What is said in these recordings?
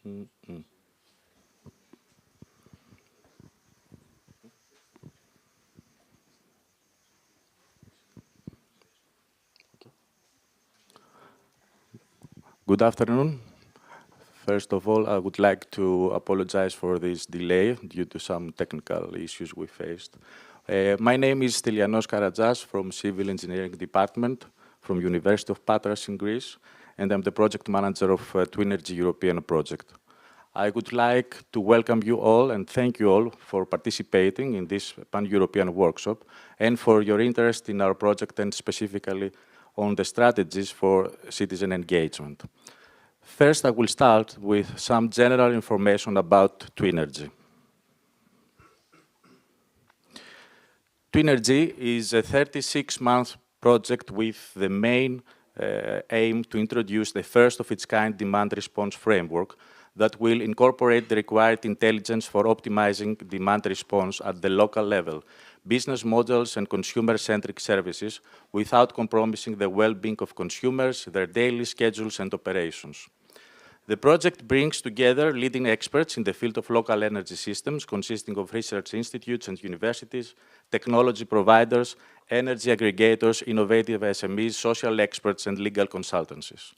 Mm. Good afternoon. First of all, I would like to apologize for this delay due to some technical issues we faced. My name is Stylianos Karajas from Civil Engineering Department from University of Patras in Greece, and I'm the project manager of Twinergy European project. I would like to welcome you all and thank you all for participating in this pan-European workshop and for your interest in our project and specifically on the strategies for citizen engagement. First, I will start with some general information about Twinergy. Twinergy is a 36-month project with the main aim to introduce the first of its kind demand response framework that will incorporate the required intelligence for optimizing demand response at the local level, business models and consumer-centric services without compromising the well-being of consumers, their daily schedules and operations. The project brings together leading experts in the field of local energy systems, consisting of research institutes and universities, technology providers, energy aggregators, innovative SMEs, social experts, and legal consultancies.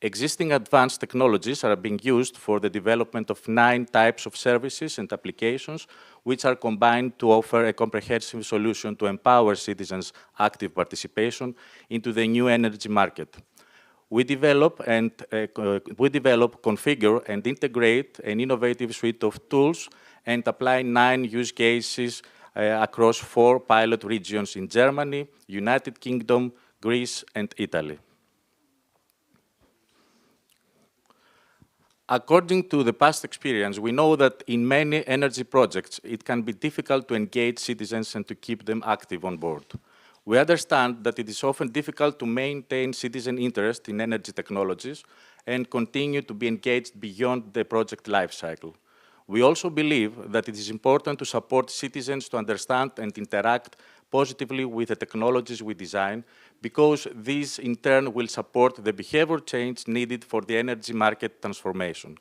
Existing advanced technologies are being used for the development of 9 types of services and applications, which are combined to offer a comprehensive solution to empower citizens' active participation into the new energy market. We develop, configure, and integrate an innovative suite of tools and apply 9 use cases across 4 pilot regions in Germany, United Kingdom, Greece, and Italy. According to the past experience, we know that in many energy projects, it can be difficult to engage citizens and to keep them active on board. We understand that it is often difficult to maintain citizen interest in energy technologies and continue to be engaged beyond the project lifecycle. We also believe that it is important to support citizens to understand and interact positively with the technologies we design, because these in turn will support the behavior change needed for the energy market transformation.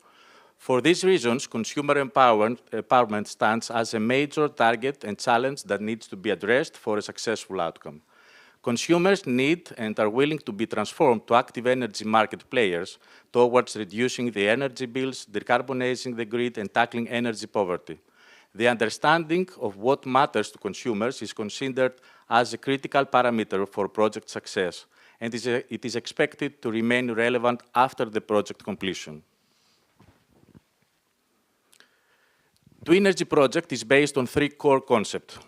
For these reasons, consumer empowerment stands as a major target and challenge that needs to be addressed for a successful outcome. Consumers need and are willing to be transformed to active energy market players towards reducing the energy bills, decarbonizing the grid, and tackling energy poverty. The understanding of what matters to consumers is considered as a critical parameter for project success, and it is expected to remain relevant after the project completion. Twinergy project is based on 3 core concepts.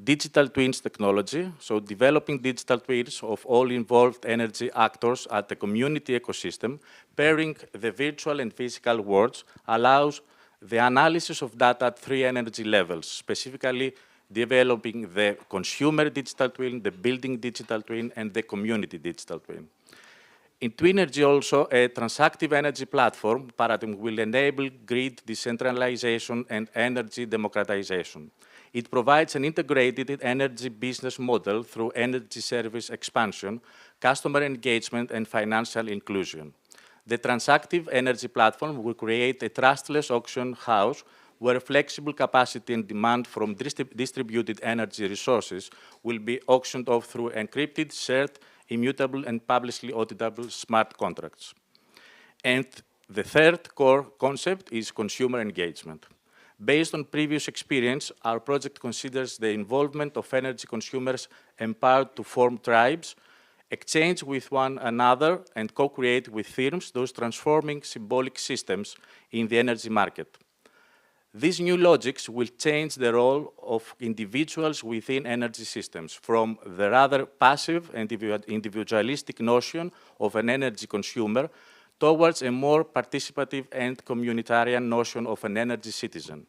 Digital twins technology, so developing digital twins of all involved energy actors at the community ecosystem, pairing the virtual and physical worlds, allows the analysis of data at 3 energy levels, specifically developing the consumer digital twin, the building digital twin, and the community digital twin. In Twinergy also, a transactive energy platform paradigm will enable grid decentralization and energy democratization. It provides an integrated energy business model through energy service expansion, customer engagement, and financial inclusion. The transactive energy platform will create a trustless auction house where flexible capacity and demand from distributed energy resources will be auctioned off through encrypted, shared, immutable, and publicly auditable smart contracts. And the third core concept is consumer engagement. Based on previous experience, our project considers the involvement of energy consumers empowered to form tribes, exchange with one another, and co-create with firms those transforming symbolic systems in the energy market. These new logics will change the role of individuals within energy systems from the rather passive and individualistic notion of an energy consumer towards a more participative and communitarian notion of an energy citizen.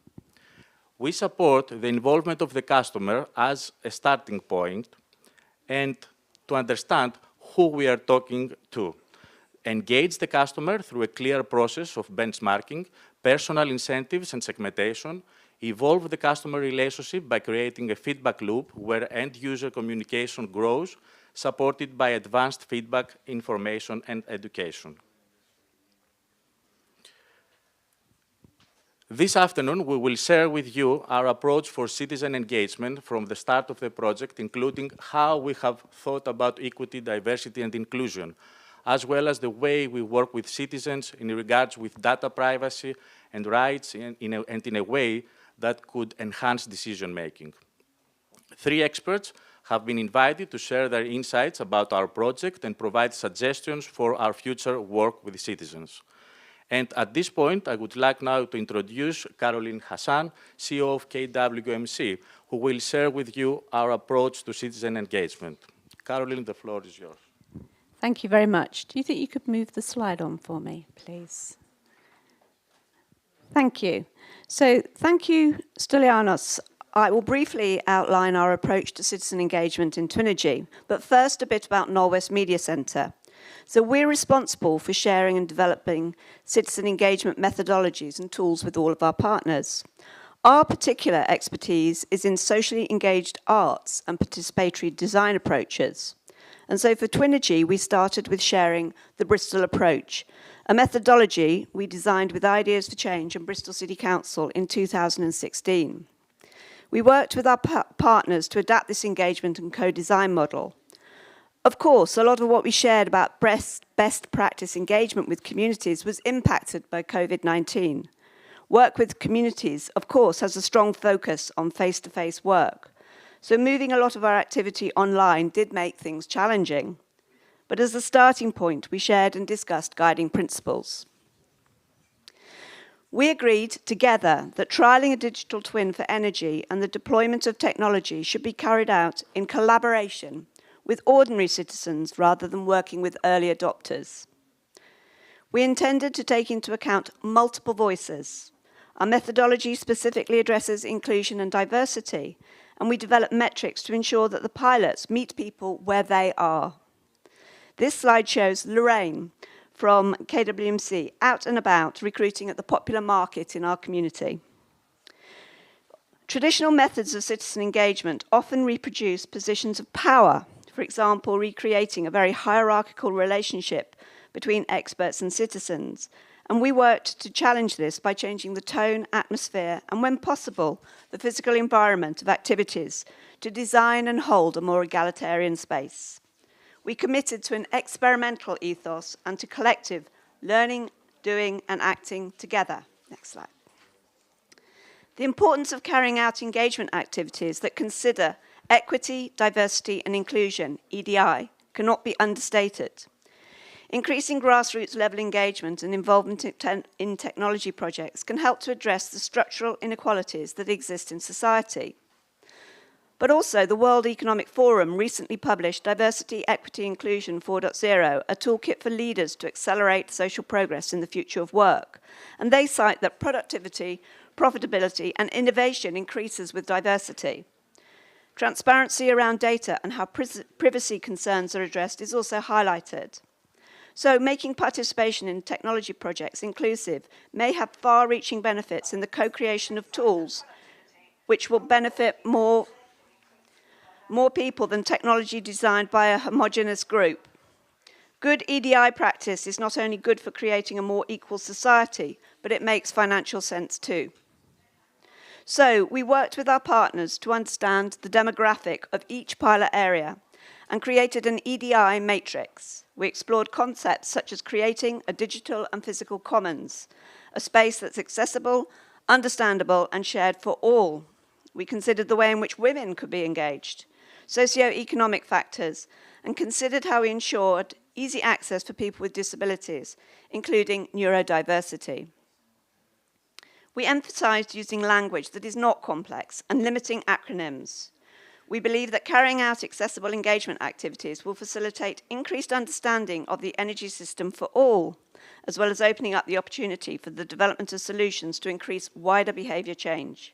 We support the involvement of the customer as a starting point and to understand who we are talking to. Engage the customer through a clear process of benchmarking, personal incentives and segmentation, evolve the customer relationship by creating a feedback loop where end-user communication grows, supported by advanced feedback, information, and education. This afternoon, we will share with you our approach for citizen engagement from the start of the project, including how we have thought about equity, diversity, and inclusion, as well as the way we work with citizens in regards with data privacy and rights, and in a way that could enhance decision-making. 3 experts have been invited to share their insights about our project and provide suggestions for our future work with citizens. And at this point, I would like now to introduce Caroline Hassan, CEO of KWMC, who will share with you our approach to citizen engagement. Caroline, the floor is yours. Thank you very much. Do you think you could move the slide on for me, please? Thank you. So, thank you, Stylianos. I will briefly outline our approach to citizen engagement in Twinergy, but first a bit about Norwest Media Centre. So we're responsible for sharing and developing citizen engagement methodologies and tools with all of our partners. Our particular expertise is in socially engaged arts and participatory design approaches. And so for Twinergy, we started with sharing the Bristol approach, a methodology we designed with Ideas for Change and Bristol City Council in 2016. We worked with our partners to adapt this engagement and co-design model. Of course, a lot of what we shared about best practice engagement with communities was impacted by COVID-19. Work with communities, of course, has a strong focus on face-to-face work. So moving a lot of our activity online did make things challenging. But as a starting point, we shared and discussed guiding principles. We agreed together that trialling a digital twin for energy and the deployment of technology should be carried out in collaboration with ordinary citizens rather than working with early adopters. We intended to take into account multiple voices. Our methodology specifically addresses inclusion and diversity, and we developed metrics to ensure that the pilots meet people where they are. This slide shows Lorraine from KWMC out and about recruiting at the popular market in our community. Traditional methods of citizen engagement often reproduce positions of power, for example, recreating a very hierarchical relationship between experts and citizens. And we worked to challenge this by changing the tone, atmosphere, and when possible, the physical environment of activities to design and hold a more egalitarian space. We committed to an experimental ethos and to collective learning, doing, and acting together. Next slide. The importance of carrying out engagement activities that consider equity, diversity, and inclusion, EDI, cannot be understated. Increasing grassroots level engagement and involvement in technology projects can help to address the structural inequalities that exist in society. But also, the World Economic Forum recently published Diversity, Equity, Inclusion 4.0, a toolkit for leaders to accelerate social progress in the future of work. And they cite that productivity, profitability, and innovation increases with diversity. Transparency around data and how privacy concerns are addressed is also highlighted. So making participation in technology projects inclusive may have far-reaching benefits in the co-creation of tools which will benefit more people than technology designed by a homogeneous group. Good EDI practice is not only good for creating a more equal society, but it makes financial sense too. So we worked with our partners to understand the demographic of each pilot area and created an EDI matrix. We explored concepts such as creating a digital and physical commons, a space that's accessible, understandable, and shared for all. We considered the way in which women could be engaged, socio-economic factors, and considered how we ensured easy access for people with disabilities, including neurodiversity. We emphasized using language that is not complex and limiting acronyms. We believe that carrying out accessible engagement activities will facilitate increased understanding of the energy system for all, as well as opening up the opportunity for the development of solutions to increase wider behavior change.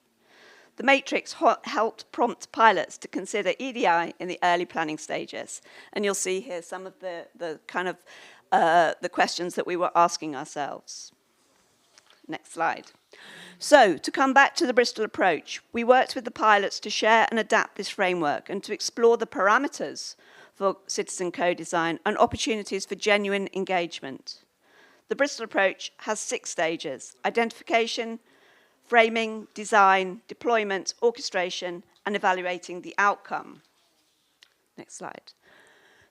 The matrix helped prompt pilots to consider EDI in the early planning stages. And you'll see here some of the questions that we were asking ourselves. Next slide. So, to come back to the Bristol approach, we worked with the pilots to share and adapt this framework and to explore the parameters for citizen co-design and opportunities for genuine engagement. The Bristol approach has 6 stages: identification, framing, design, deployment, orchestration, and evaluating the outcome. Next slide.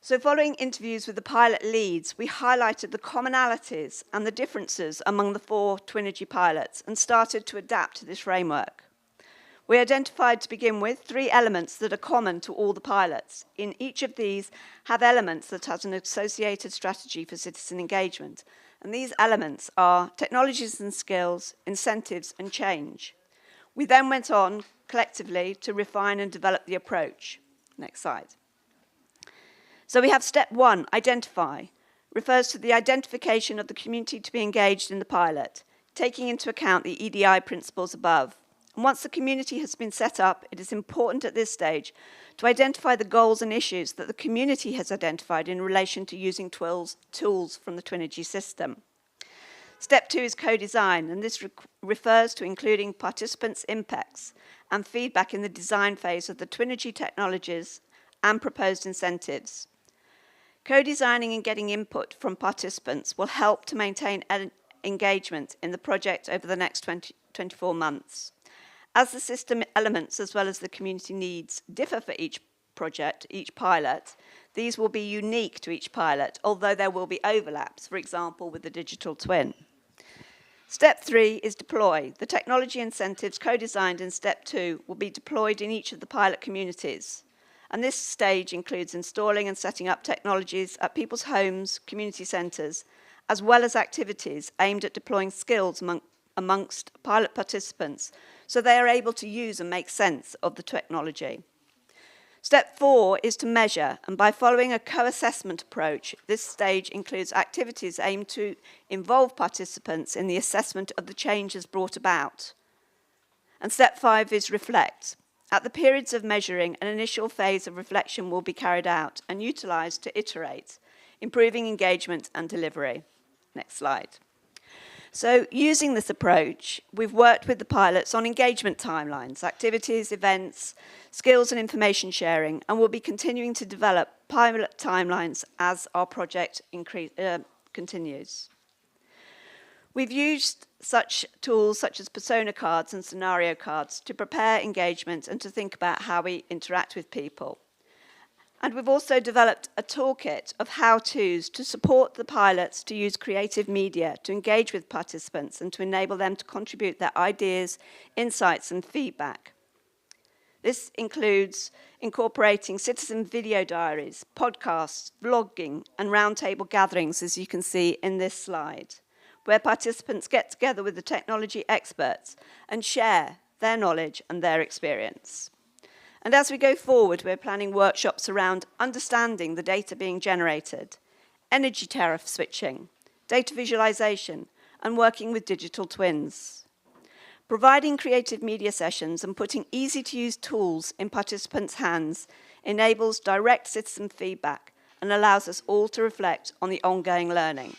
So following interviews with the pilot leads, we highlighted the commonalities and the differences among the 4 Twinergy pilots and started to adapt to this framework. We identified, to begin with, 3 elements that are common to all the pilots. In each of these have elements that has an associated strategy for citizen engagement. And these elements are technologies and skills, incentives, and change. We then went on, collectively, to refine and develop the approach. Next slide. So we have step 1, identify, refers to the identification of the community to be engaged in the pilot, taking into account the EDI principles above. And once the community has been set up, it is important at this stage to identify the goals and issues that the community has identified in relation to using tools from the Twinergy system. Step 2 is co-design, and this refers to including participants' impacts and feedback in the design phase of the Twinergy technologies and proposed incentives. Co-designing and getting input from participants will help to maintain engagement in the project over the next 24 months. As the system elements as well as the community needs differ for each project, each pilot, these will be unique to each pilot, although there will be overlaps, for example, with the digital twin. Step 3 is deploy. The technology incentives co-designed in step 2 will be deployed in each of the pilot communities. And this stage includes installing and setting up technologies at people's homes, community centres, as well as activities aimed at deploying skills amongst pilot participants so they are able to use and make sense of the technology. Step 4 is to measure, and by following a co-assessment approach, this stage includes activities aimed to involve participants in the assessment of the changes brought about. And step 5 is reflect. At the periods of measuring, an initial phase of reflection will be carried out and utilised to iterate, improving engagement and delivery. Next slide. So using this approach, we've worked with the pilots on engagement timelines, activities, events, skills and information sharing, and we'll be continuing to develop pilot timelines as our project continues. We've used such tools such as persona cards and scenario cards to prepare engagement and to think about how we interact with people. And we've also developed a toolkit of how-tos to support the pilots to use creative media to engage with participants and to enable them to contribute their ideas, insights, and feedback. This includes incorporating citizen video diaries, podcasts, vlogging, and roundtable gatherings, as you can see in this slide, where participants get together with the technology experts and share their knowledge and their experience. And as we go forward, we're planning workshops around understanding the data being generated, energy tariff switching, data visualization, and working with digital twins. Providing creative media sessions and putting easy-to-use tools in participants' hands enables direct citizen feedback and allows us all to reflect on the ongoing learning.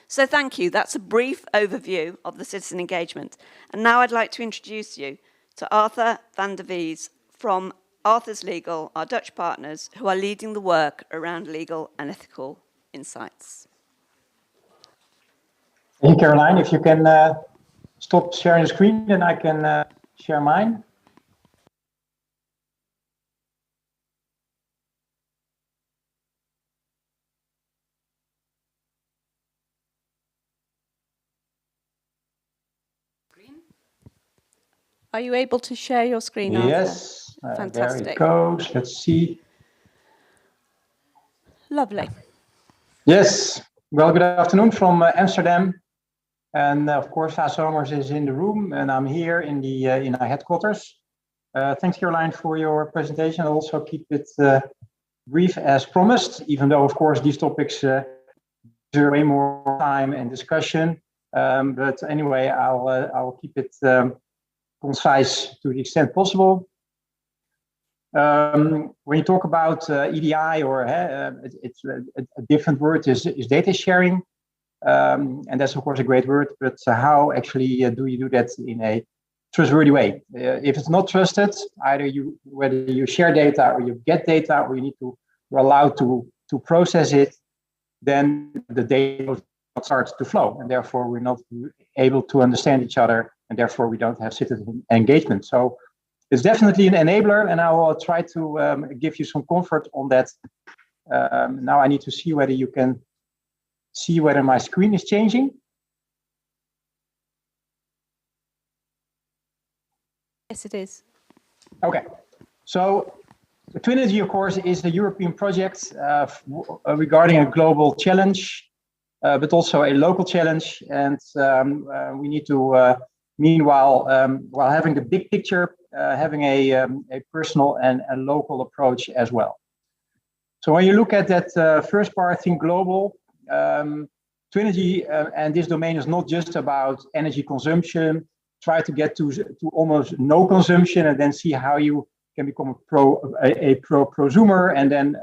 So thank you. That's a brief overview of the citizen engagement. And now I'd like to introduce you to Arthur van der Wies from Arthur's Legal, our Dutch partners, who are leading the work around legal and ethical insights. Thank you, Caroline. If you can stop sharing the screen, then I can share mine. Are you able to share your screen, Arthur? Yes, Fantastic. there it goes. Let's see. Lovely. Yes, well, good afternoon from Amsterdam. And of course, Somers is in the room, and I'm here in our headquarters. Thanks, Caroline, for your presentation. I'll also keep it brief as promised, even though, of course, these topics deserve way more time and discussion. But anyway, I'll keep it concise to the extent possible. When you talk about EDI, or it's a different word is data sharing, and that's of course a great word. But how actually do you do that in a trustworthy way? If it's not trusted, whether you share data or you get data, or you're allowed to process it, then the data start to flow, and therefore we're not able to understand each other, and therefore we don't have citizen engagement. So it's definitely an enabler, and I will try to give you some comfort on that. Now I need to see whether you can see whether my screen is changing. Yes, it is. Okay, so Twinergy, of course, is a European project regarding a global challenge, but also a local challenge. And we need to, meanwhile, while having the big picture, having a personal and a local approach as well. So when you look at that first part, think global, Twinergy and this domain is not just about energy consumption. Try to get to almost no consumption, and then see how you can become a prosumer, and then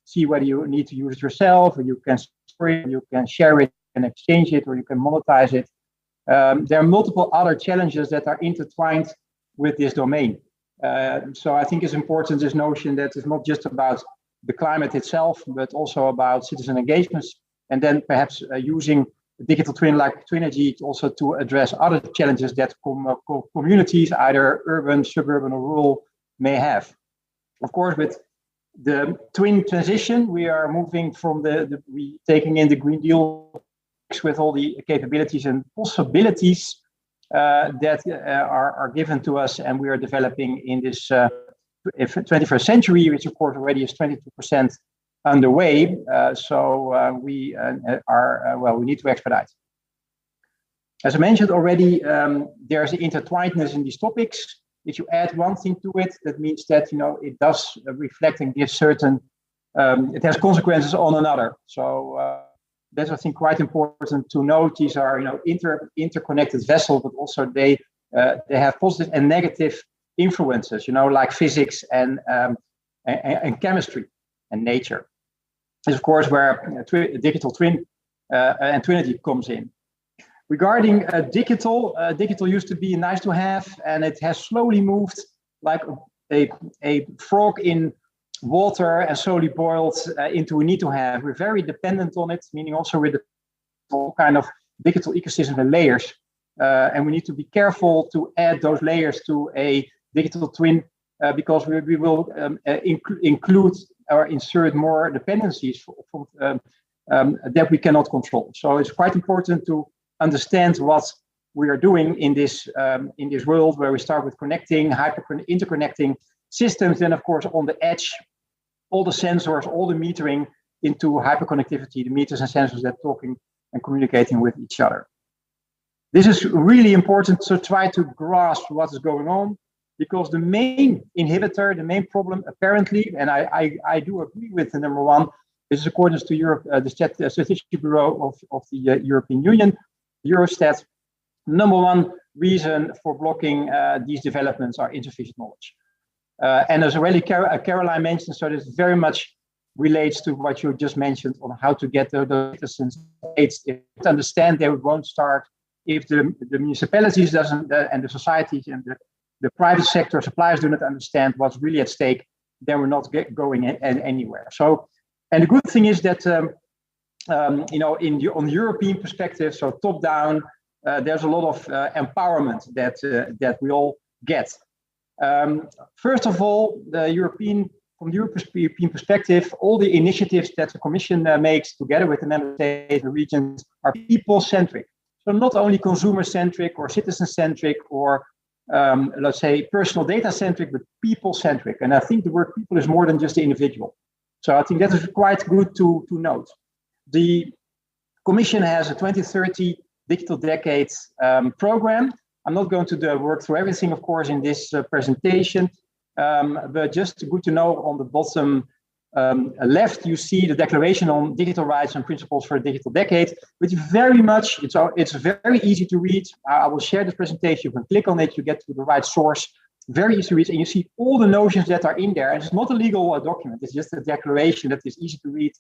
see whether you need to use it yourself, or you can store it, you can share it and exchange it, or you can monetize it. There are multiple other challenges that are intertwined with this domain. So I think it's important, this notion that it's not just about the climate itself, but also about citizen engagements, and then perhaps using digital twin like Twinergy also to address other challenges that communities, either urban, suburban, or rural, may have. Of course, with the twin transition, we are moving from we taking in the Green Deal with all the capabilities and possibilities that are given to us, and we are developing in this 21st century, which of course already is 22% underway. So we we need to expedite. As I mentioned already, there's intertwinedness in these topics. If you add one thing to it, that means that it does reflect and give certain. It has consequences on another. So that's, I think, quite important to note. These are interconnected vessels, but also they have positive and negative influences. Like physics and chemistry and nature. Is of course where digital twin and Twinergy comes in. Regarding digital used to be nice to have, and it has slowly moved like a frog in water and slowly boiled into a need to have. We're very dependent on it, meaning also with all kind of digital ecosystem and layers, and we need to be careful to add those layers to a digital twin because we will include or insert more dependencies that we cannot control. So it's quite important to understand what we are doing in this world, where we start with connecting, interconnecting systems. Then, of course, on the edge, all the sensors, all the metering into hyperconnectivity, the meters and sensors that are talking and communicating with each other. This is really important to try to grasp what is going on. Because the main inhibitor, the main problem, apparently, and I do agree with the number one, is according to Europe, the Statistical Bureau of the European Union, Eurostat, number one reason for blocking these developments are insufficient knowledge. And as already Caroline mentioned, so this very much relates to what you just mentioned on how to get the citizens to understand they won't start if the municipalities doesn't and the societies and the private sector suppliers do not understand what's really at stake, then we're not going anywhere. So, and the good thing is that, on the European perspective, so top down, there's a lot of empowerment that we all get. First of all, from the European perspective, all the initiatives that the Commission makes together with the member states and regions are people-centric. So not only consumer-centric or citizen-centric or let's say personal data centric, but people centric. And I think the word people is more than just the individual. So I think that is quite good to note. The Commission has a 2030 digital decade program. I'm not going to work through everything, of course, in this presentation, but just good to know on the bottom left, you see the Declaration on Digital Rights and Principles for a Digital Decade, which very much, it's very easy to read. I will share this presentation. You can click on it, you get to the right source. Very easy to read, and you see all the notions that are in there. And it's not a legal document, it's just a declaration that is easy to read.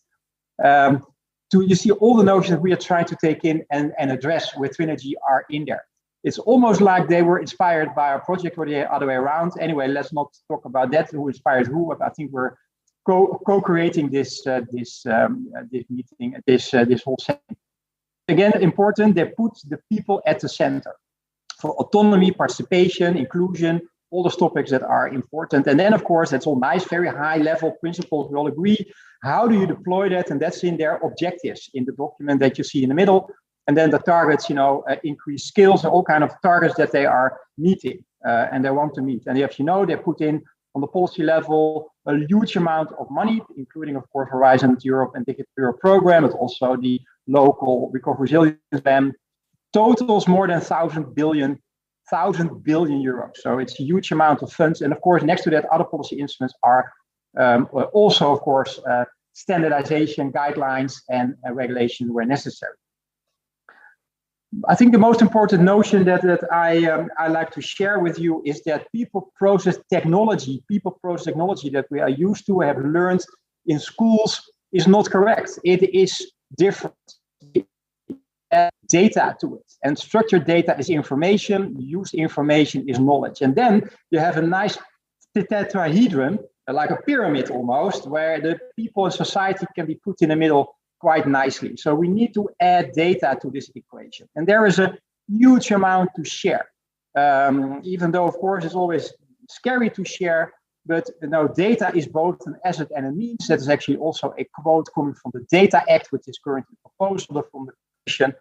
You see all the notions that we are trying to take in and address with Twinergy are in there. It's almost like they were inspired by our project or the other way around. Anyway, let's not talk about that, who inspired who, but I think we're co-creating this meeting, this whole session. again, important, they put the people at the center for autonomy, participation, inclusion, all those topics that are important. And then, of course, that's all nice, very high level principles. We all agree. How do you deploy that? And that's in their objectives in the document that you see in the middle. And then the targets, increase skills and all kind of targets that they are meeting and they want to meet. And if you know, they put in on the policy level a huge amount of money, including, of course, Horizon Europe and Digital Europe program, but also the local recovery resilience plan. Totals more than 1,000 billion euros. So it's a huge amount of funds. And of course, next to that, other policy instruments are also, of course, standardization guidelines and regulation where necessary. I think the most important notion that I like to share with you is that people process technology that we are used to, have learned in schools, is not correct. It is different. Data to it, and structured data is information, used information is knowledge. And then you have a nice tetrahedron, like a pyramid almost, where the people in society can be put in the middle quite nicely. So we need to add data to this equation. And there is a huge amount to share. Even though, of course, it's always scary to share, but data is both an asset and a means. That is actually also a quote coming from the Data Act, which is currently proposed from the Commission.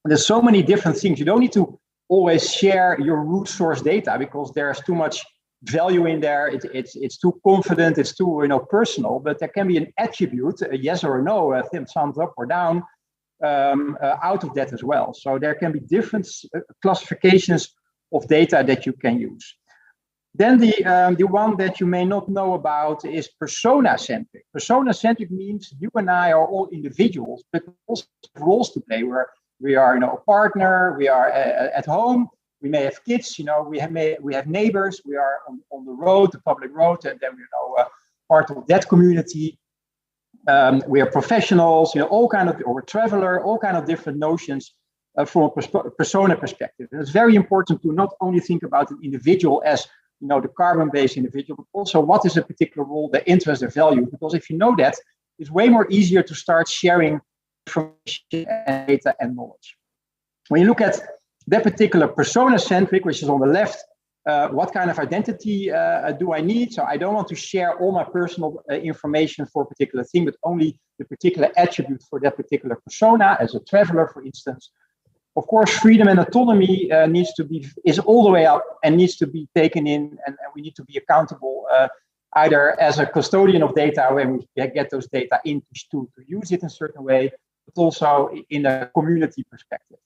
There's so many different things. You don't need to always share your root source data because there's too much value in there. It's too confident. It's too personal. But there can be an attribute, a yes or a no, a thumbs up or down, out of that as well. So there can be different classifications of data that you can use. Then the one that you may not know about is persona-centric. Persona-centric means you and I are all individuals, but also have roles to play. Where we are, a partner. We are at home. We may have kids. We have neighbors. We are on the road, the public road, and then we're part of that community. We are professionals. All kind of, or a traveler. All kind of different notions from a persona perspective. And it's very important to not only think about an individual as the carbon-based individual, but also what is a particular role, their interest, their value. Because if you know that, it's way more easier to start sharing information and data and knowledge. When you look at that particular persona-centric, which is on the left, what kind of identity do I need? So I don't want to share all my personal information for a particular thing, but only the particular attribute for that particular persona, as a traveler, for instance. Of course, freedom and autonomy is all the way up and needs to be taken in, and we need to be accountable either as a custodian of data when we get those data in to use it in a certain way, but also in a community perspective.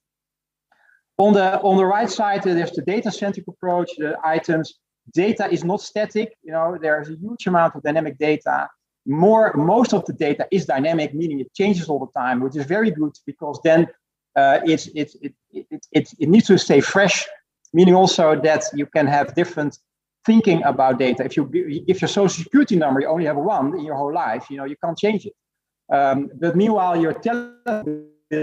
On the right side, there's the data-centric approach, the items. Data is not static. There's a huge amount of dynamic data. Most of the data is dynamic, meaning it changes all the time, which is very good because then it needs to stay fresh, meaning also that you can have different thinking about data. If your social security number, you only have one in your whole life, you can't change it. But meanwhile, your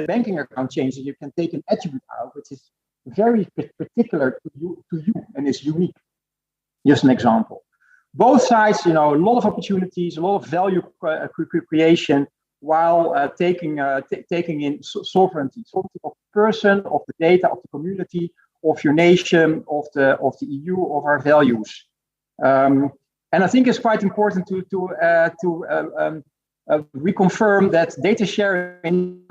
banking account changes, you can take an attribute out, which is very particular to you and is unique. Just an example. Both sides, a lot of opportunities, a lot of value creation, while taking in sovereignty of the person, of the data, of the community, of your nation, of the EU, of our values. And I think it's quite important to reconfirm that data sharing,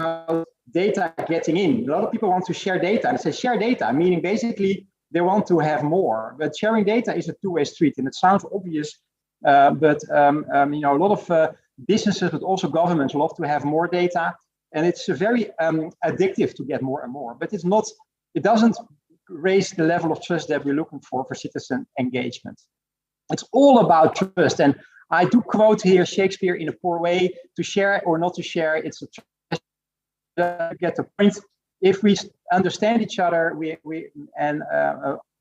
data getting in. A lot of people want to share data, and they say share data, meaning basically they want to have more. But sharing data is a two-way street, and it sounds obvious, but a lot of businesses, but also governments, love to have more data, and it's very addictive to get more and more. But it doesn't raise the level of trust that we're looking for citizen engagement. It's all about trust, and I do quote here Shakespeare in a poor way: to share or not to share, it's a trust. Get the point. If we understand each other,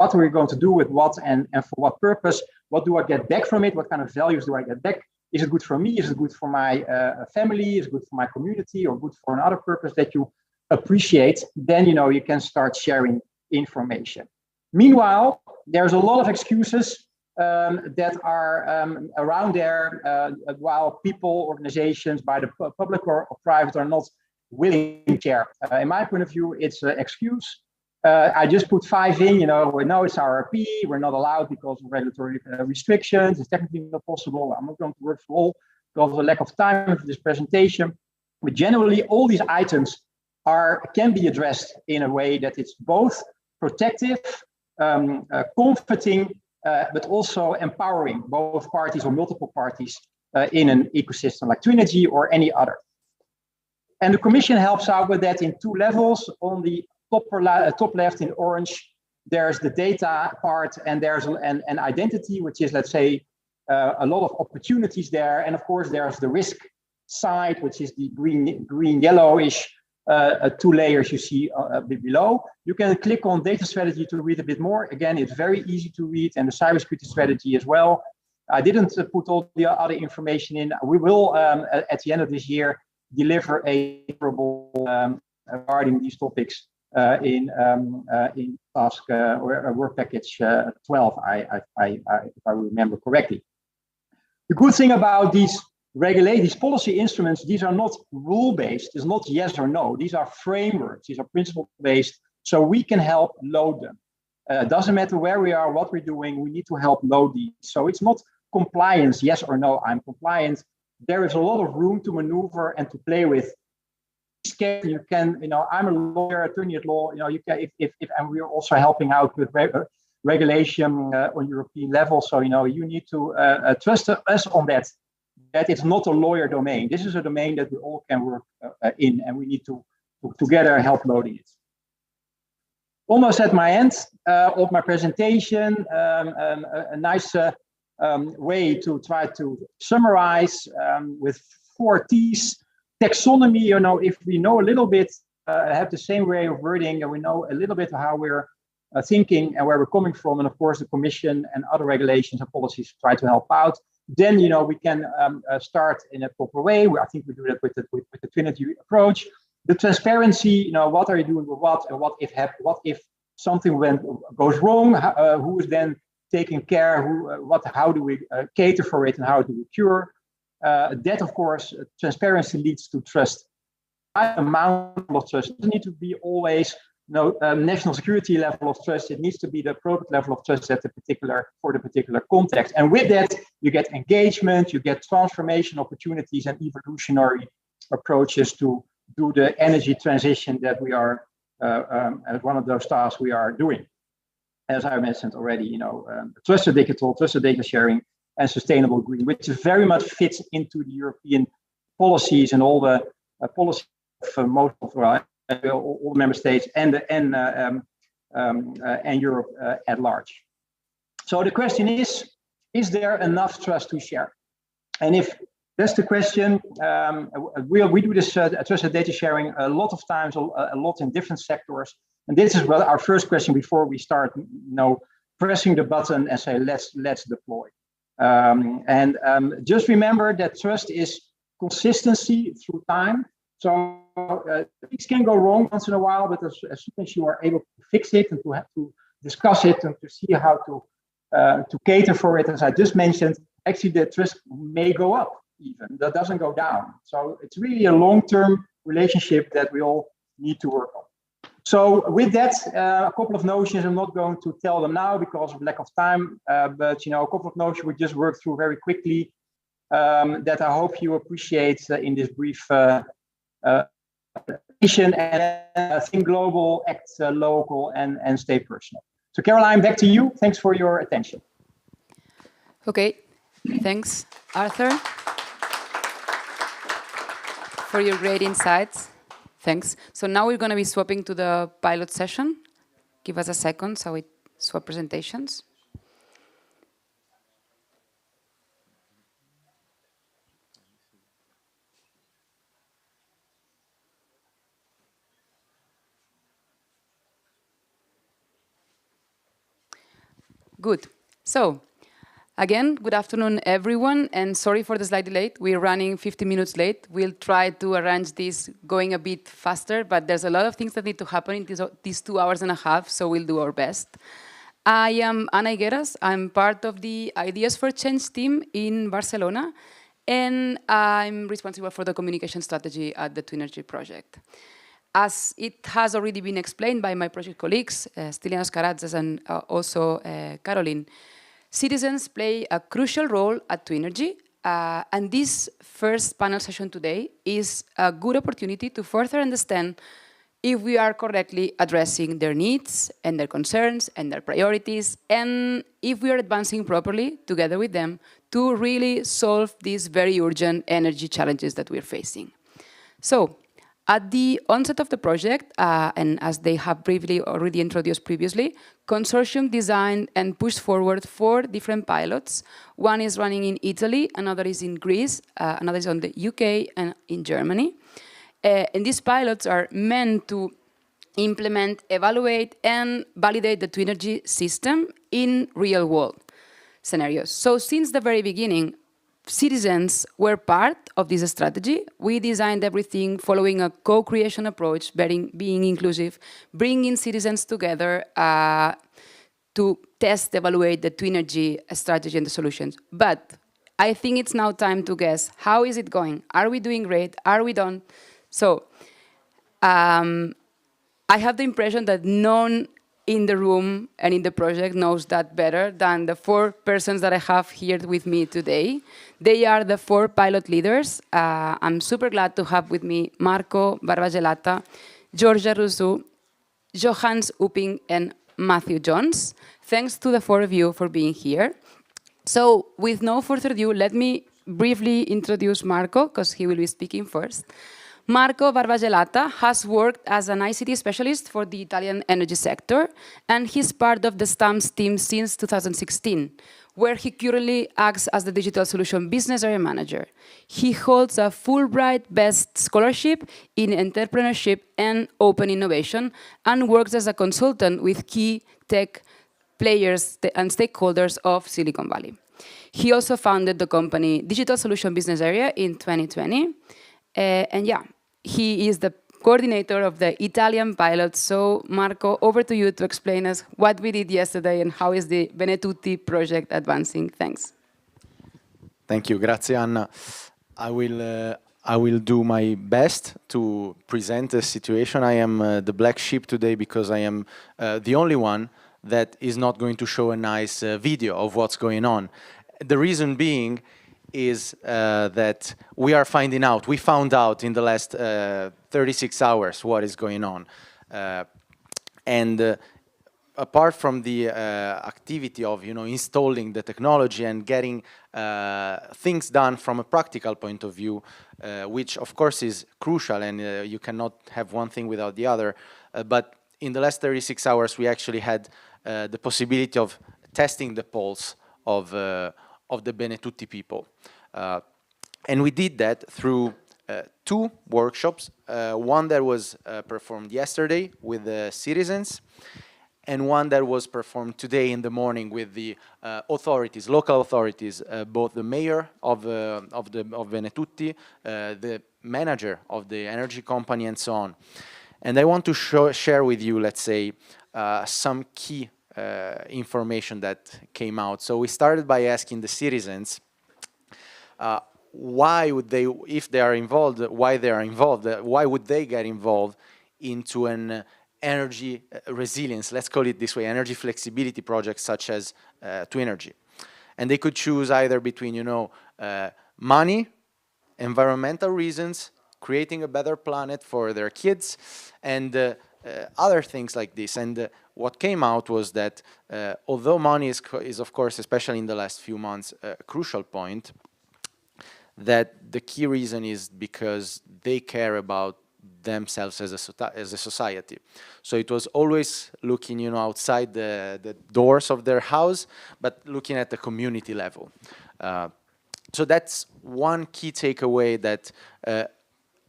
what we're going to do with what and for what purpose, what do I get back from it? What kind of values do I get back? Is it good for me? Is it good for my family? Is it good for my community, or good for another purpose that you appreciate? Then you can start sharing information. Meanwhile, there's a lot of excuses that are around there, while people, organizations, by the public or private, are not willing to share. In my point of view, it's an excuse. I just put 5 in, we know it's RRP, we're not allowed because of regulatory restrictions, it's technically not possible. I'm not going to work for all because of the lack of time for this presentation. But generally, all these items can be addressed in a way that it's both protective, comforting, but also empowering both parties or multiple parties in an ecosystem like Twinergy or any other. And the Commission helps out with that in 2 levels. On the top left in orange, there's the data part, and there's an identity, which is, let's say, a lot of opportunities there. And of course, there's the risk side, which is the green yellowish 2 layers you see a bit below. You can click on data strategy to read a bit more. Again, it's very easy to read, and the cybersecurity strategy as well. I didn't put all the other information in. We will, at the end of this year, deliver a regarding these topics in task or work package 12, if I remember correctly. The good thing about these policy instruments, these are not rule-based. It's not yes or no. These are frameworks. These are principle-based, so we can help load them. It doesn't matter where we are, what we're doing, we need to help load these. So it's not compliance, yes or no, I'm compliant. There is a lot of room to maneuver and to play with. You can, I'm a lawyer, attorney at law, you can, and we're also helping out with regulation on European level. So, you need to trust us on that it's not a lawyer domain. This is a domain that we all can work in, and we need to together help loading it. Almost at my end of my presentation, a nice way to try to summarize with 4 T's. Taxonomy, if we know a little bit, have the same way of wording, and we know a little bit how we're thinking and where we're coming from, and of course the Commission and other regulations and policies try to help out, then we can start in a proper way. I think we do that with the Twinergy approach. The transparency, what are you doing with what, and what if something goes wrong? Who is then taking care? How do we cater for it, and how do we cure? That, of course, transparency leads to trust. Amount of trust. It doesn't need to be always national security level of trust. It needs to be the appropriate level of trust for the particular context. And with that, you get engagement, you get transformation opportunities and evolutionary approaches to do the energy transition that we are, as one of those tasks we are doing. As I mentioned already, trusted digital, trusted data sharing, and sustainable green, which very much fits into the European policies and all the policies of most of all the member states and Europe at large. So the question is there enough trust to share? And if that's the question, we do this trusted data sharing a lot of times, a lot in different sectors. And this is our first question before we start, pressing the button and say, let's deploy. Just remember that trust is consistency through time. So things can go wrong once in a while, but as soon as you are able to fix it and to have to discuss it and to see how to cater for it, as I just mentioned, actually the trust may go up even. That doesn't go down. So it's really a long-term relationship that we all need to work on. So with that, a couple of notions, I'm not going to tell them now because of lack of time, but a couple of notions we just worked through very quickly that I hope you appreciate in this brief mission, and think global, act local, and stay personal. So Caroline, back to you. Thanks for your attention. Okay, thanks, Arthur, for your great insights. Thanks. So now we're going to be swapping to the pilot session. Give us a second so we swap presentations. Good. So, again, good afternoon, everyone, and sorry for the slight delay. We're running 50 minutes late. We'll try to arrange this going a bit faster, but there's a lot of things that need to happen in these 2 hours and a half, so we'll do our best. I am Ana Higueras. I'm part of the Ideas for Change team in Barcelona, and I'm responsible for the communication strategy at the Twinergy project. As it has already been explained by my project colleagues, Stilianos Karatzas and also Caroline, citizens play a crucial role at Twinergy, and this first panel session today is a good opportunity to further understand if we are correctly addressing their needs and their concerns and their priorities, and if we are advancing properly together with them to really solve these very urgent energy challenges that we're facing. So, at the onset of the project, and as they have briefly already introduced previously, consortium designed and pushed forward 4 different pilots. One is running in Italy, another is in Greece, another is on the UK and in Germany. And these pilots are meant to implement, evaluate, and validate the Twinergy system in real-world scenarios. So since the very beginning, citizens were part of this strategy. We designed everything following a co-creation approach, being inclusive, bringing citizens together to test, evaluate the Twinergy strategy and the solutions. But I think it's now time to guess, how is it going? Are we doing great? Are we done? So I have the impression that none in the room and in the project knows that better than the 4 persons that I have here with me today. They are the 4 pilot leaders. I'm super glad to have with me Marco Barbagelata, Georgia Rousseau, Johannes Upping, and Matthew Jones. Thanks to the 4 of you for being here. So with no further ado, let me briefly introduce Marco, because he will be speaking first. Marco Barbagelata has worked as an ICT specialist for the Italian energy sector, and he's part of the STAMS team since 2016, where he currently acts as the Digital Solution Business Area Manager. He holds a Fulbright Best Scholarship in Entrepreneurship and Open Innovation, and works as a consultant with key tech players and stakeholders of Silicon Valley. He also founded the company Digital Solution Business Area in 2020. And yeah, he is the coordinator of the Italian pilot. So Marco, over to you to explain us what we did yesterday and how is the Benetutti project advancing. Thanks. Thank you, grazie Anna. I will do my best to present the situation. I am the black sheep today because I am the only one that is not going to show a nice video of what's going on. The reason being is that we found out in the last 36 hours what is going on. Apart from the activity of installing the technology and getting things done from a practical point of view, which of course is crucial, and you cannot have one thing without the other, but in the last 36 hours we actually had the possibility of testing the pulse of the Benetutti people. And we did that through 2 workshops, one that was performed yesterday with the citizens, and one that was performed today in the morning with the authorities, local authorities, both the mayor of Benetutti, the manager of the energy company, and so on. And I want to share with you, let's say, some key information that came out. So we started by asking the citizens why would they, if they are involved, why they are involved, why would they get involved into an energy resilience, let's call it this way, energy flexibility projects such as Twinergy. And they could choose either between, money, environmental reasons, creating a better planet for their kids, and other things like this. And what came out was that although money is of course, especially in the last few months, a crucial point, that the key reason is because they care about themselves as a society. So it was always looking, outside the doors of their house, but looking at the community level. So that's one key takeaway that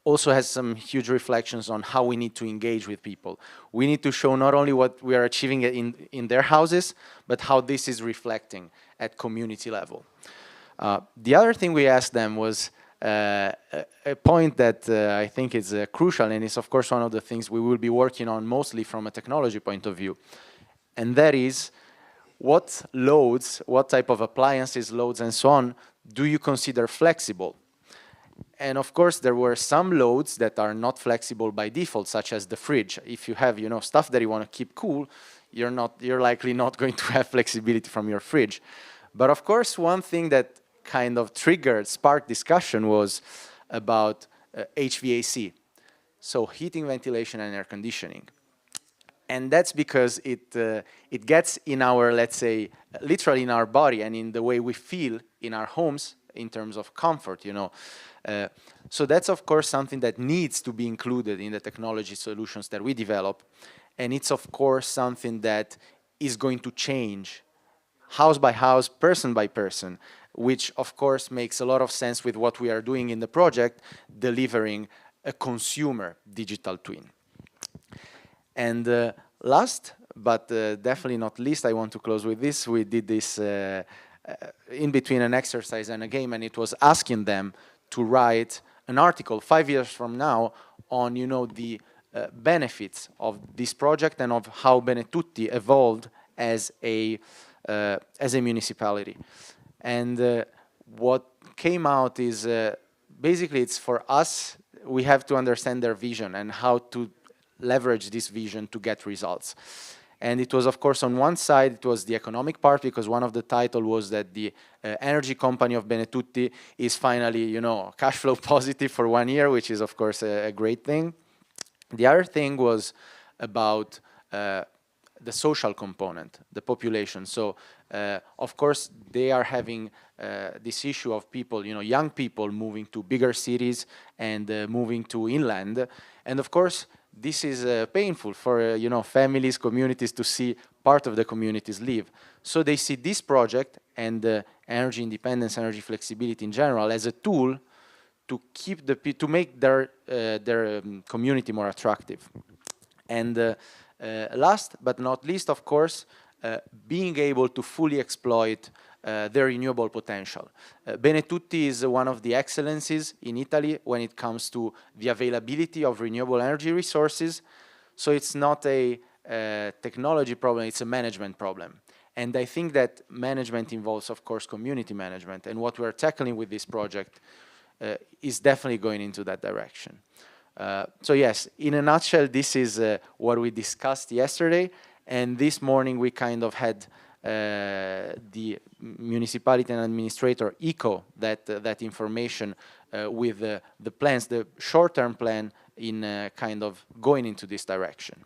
also has some huge reflections on how we need to engage with people. We need to show not only what we are achieving in their houses, but how this is reflecting at community level. The other thing we asked them was a point that I think is crucial, and is of course one of the things we will be working on mostly from a technology point of view. And that is, what loads, what type of appliances, loads, and so on, do you consider flexible? And of course, there were some loads that are not flexible by default, such as the fridge. If you have, stuff that you want to keep cool, you're likely not going to have flexibility from your fridge. But of course, one thing that kind of sparked discussion was about HVAC, so heating, ventilation, and air conditioning. And that's because it gets in our, let's say, literally in our body and in the way we feel in our homes in terms of comfort, So that's, of course, something that needs to be included in the technology solutions that we develop. And it's, of course, something that is going to change house by house, person by person, which, of course, makes a lot of sense with what we are doing in the project, delivering a consumer digital twin. And last, but definitely not least, I want to close with this. We did this in between an exercise and a game, and it was asking them to write an article 5 years from now on, the benefits of this project and of how Benetutti evolved as a municipality. And what came out is basically it's for us, we have to understand their vision and how to leverage this vision to get results. And it was, of course, on one side, it was the economic part, because one of the title was that the energy company of Benetutti is finally, cash flow positive for 1 year, which is, of course, a great thing. The other thing was about the social component, the population. So, of course, they are having this issue of people, young people moving to bigger cities and moving to inland. And, of course, this is painful for families, communities, to see part of the communities leave. So they see this project and energy independence, energy flexibility in general as a tool to keep to make their community more attractive. And last but not least, of course, being able to fully exploit their renewable potential. Benetutti is one of the excellencies in Italy when it comes to the availability of renewable energy resources. So it's not a technology problem, it's a management problem. And I think that management involves, of course, community management. And what we're tackling with this project is definitely going into that direction. So yes, in a nutshell, this is what we discussed yesterday. And this morning we kind of had the municipality and administrator echo that information with the plans, the short-term plan in kind of going into this direction.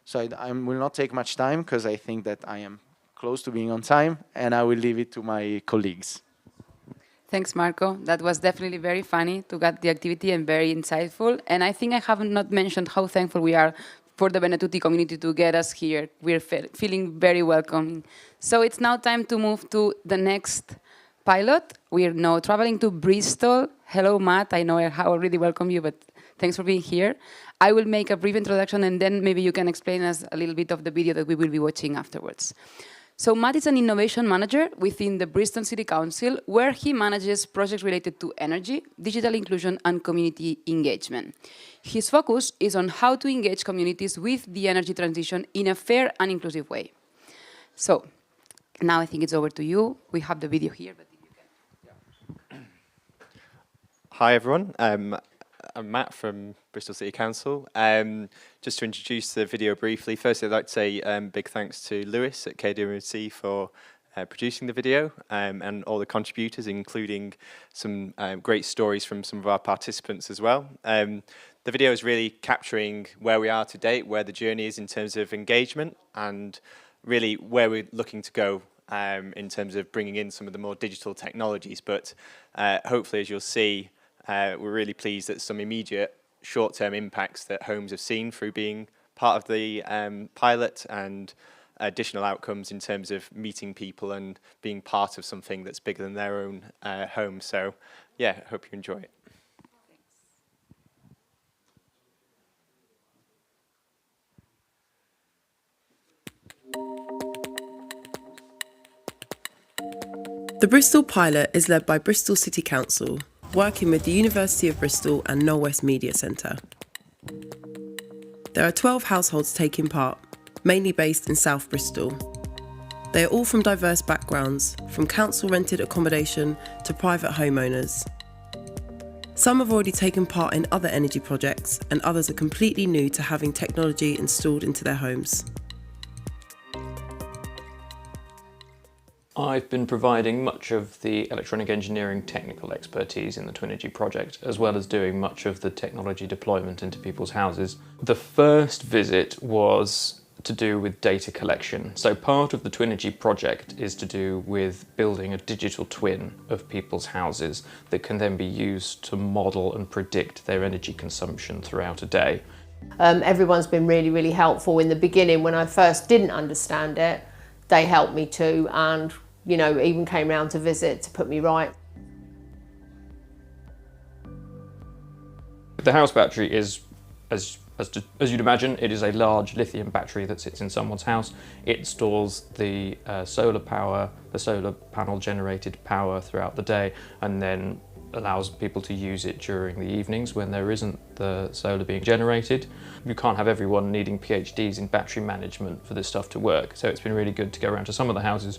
So I will not take much time because I think that I am close to being on time, and I will leave it to my colleagues. Thanks, Marco. That was definitely very funny to get the activity and very insightful. And I think I have not mentioned how thankful we are for the Benetutti community to get us here. We're feeling very welcome. So it's now time to move to the next pilot. We're now traveling to Bristol. Hello, Matt. I know I already welcome you, but thanks for being here. I will make a brief introduction, and then maybe you can explain us a little bit of the video that we will be watching afterwards. So Matt is an innovation manager within the Bristol City Council, where he manages projects related to energy, digital inclusion, and community engagement. His focus is on how to engage communities with the energy transition in a fair and inclusive way. So now I think it's over to you. We have the video here, but you can. Hi, everyone. I'm Matt from Bristol City Council. Just to introduce the video briefly, firstly I'd like to say big thanks to Lewis at KWMC for producing the video and all the contributors, including some great stories from some of our participants as well. The video is really capturing where we are to date, where the journey is in terms of engagement, and really where we're looking to go in terms of bringing in some of the more digital technologies. But hopefully, as you'll see, we're really pleased that some immediate short-term impacts that homes have seen through being part of the pilot, and additional outcomes in terms of meeting people and being part of something that's bigger than their own home. So yeah, I hope you enjoy it. The Bristol pilot is led by Bristol City Council, working with the University of Bristol and Knoll West Media Centre. There are 12 households taking part, mainly based in South Bristol. They are all from diverse backgrounds, from council-rented accommodation to private homeowners. Some have already taken part in other energy projects, and others are completely new to having technology installed into their homes. I've been providing much of the electronic engineering technical expertise in the Twinergy project, as well as doing much of the technology deployment into people's houses. The first visit was to do with data collection. So part of the Twinergy project is to do with building a digital twin of people's houses that can then be used to model and predict their energy consumption throughout a day. Everyone's been really, really helpful. In the beginning, when I first didn't understand it, they helped me too, and even came round to visit to put me right. The house battery is, as you'd imagine, it is a large lithium battery that sits in someone's house. It stores the solar power, the solar panel generated power throughout the day, and then allows people to use it during the evenings when there isn't the solar being generated. You can't have everyone needing PhDs in battery management for this stuff to work, so it's been really good to go around to some of the houses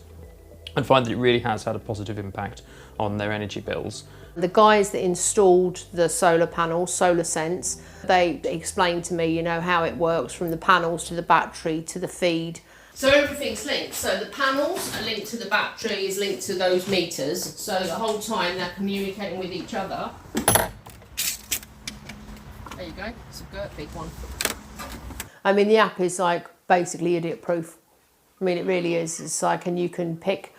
and find that it really has had a positive impact on their energy bills. The guys that installed the solar panels, SolarSense, they explained to me, how it works from the panels to the battery to the feed. So everything's linked. So the panels are linked to the battery, is linked to those meters. So the whole time they're communicating with each other. There you go, it's a big one. I mean, the app is like basically idiot proof. I mean, it really is. It's like, and you can pick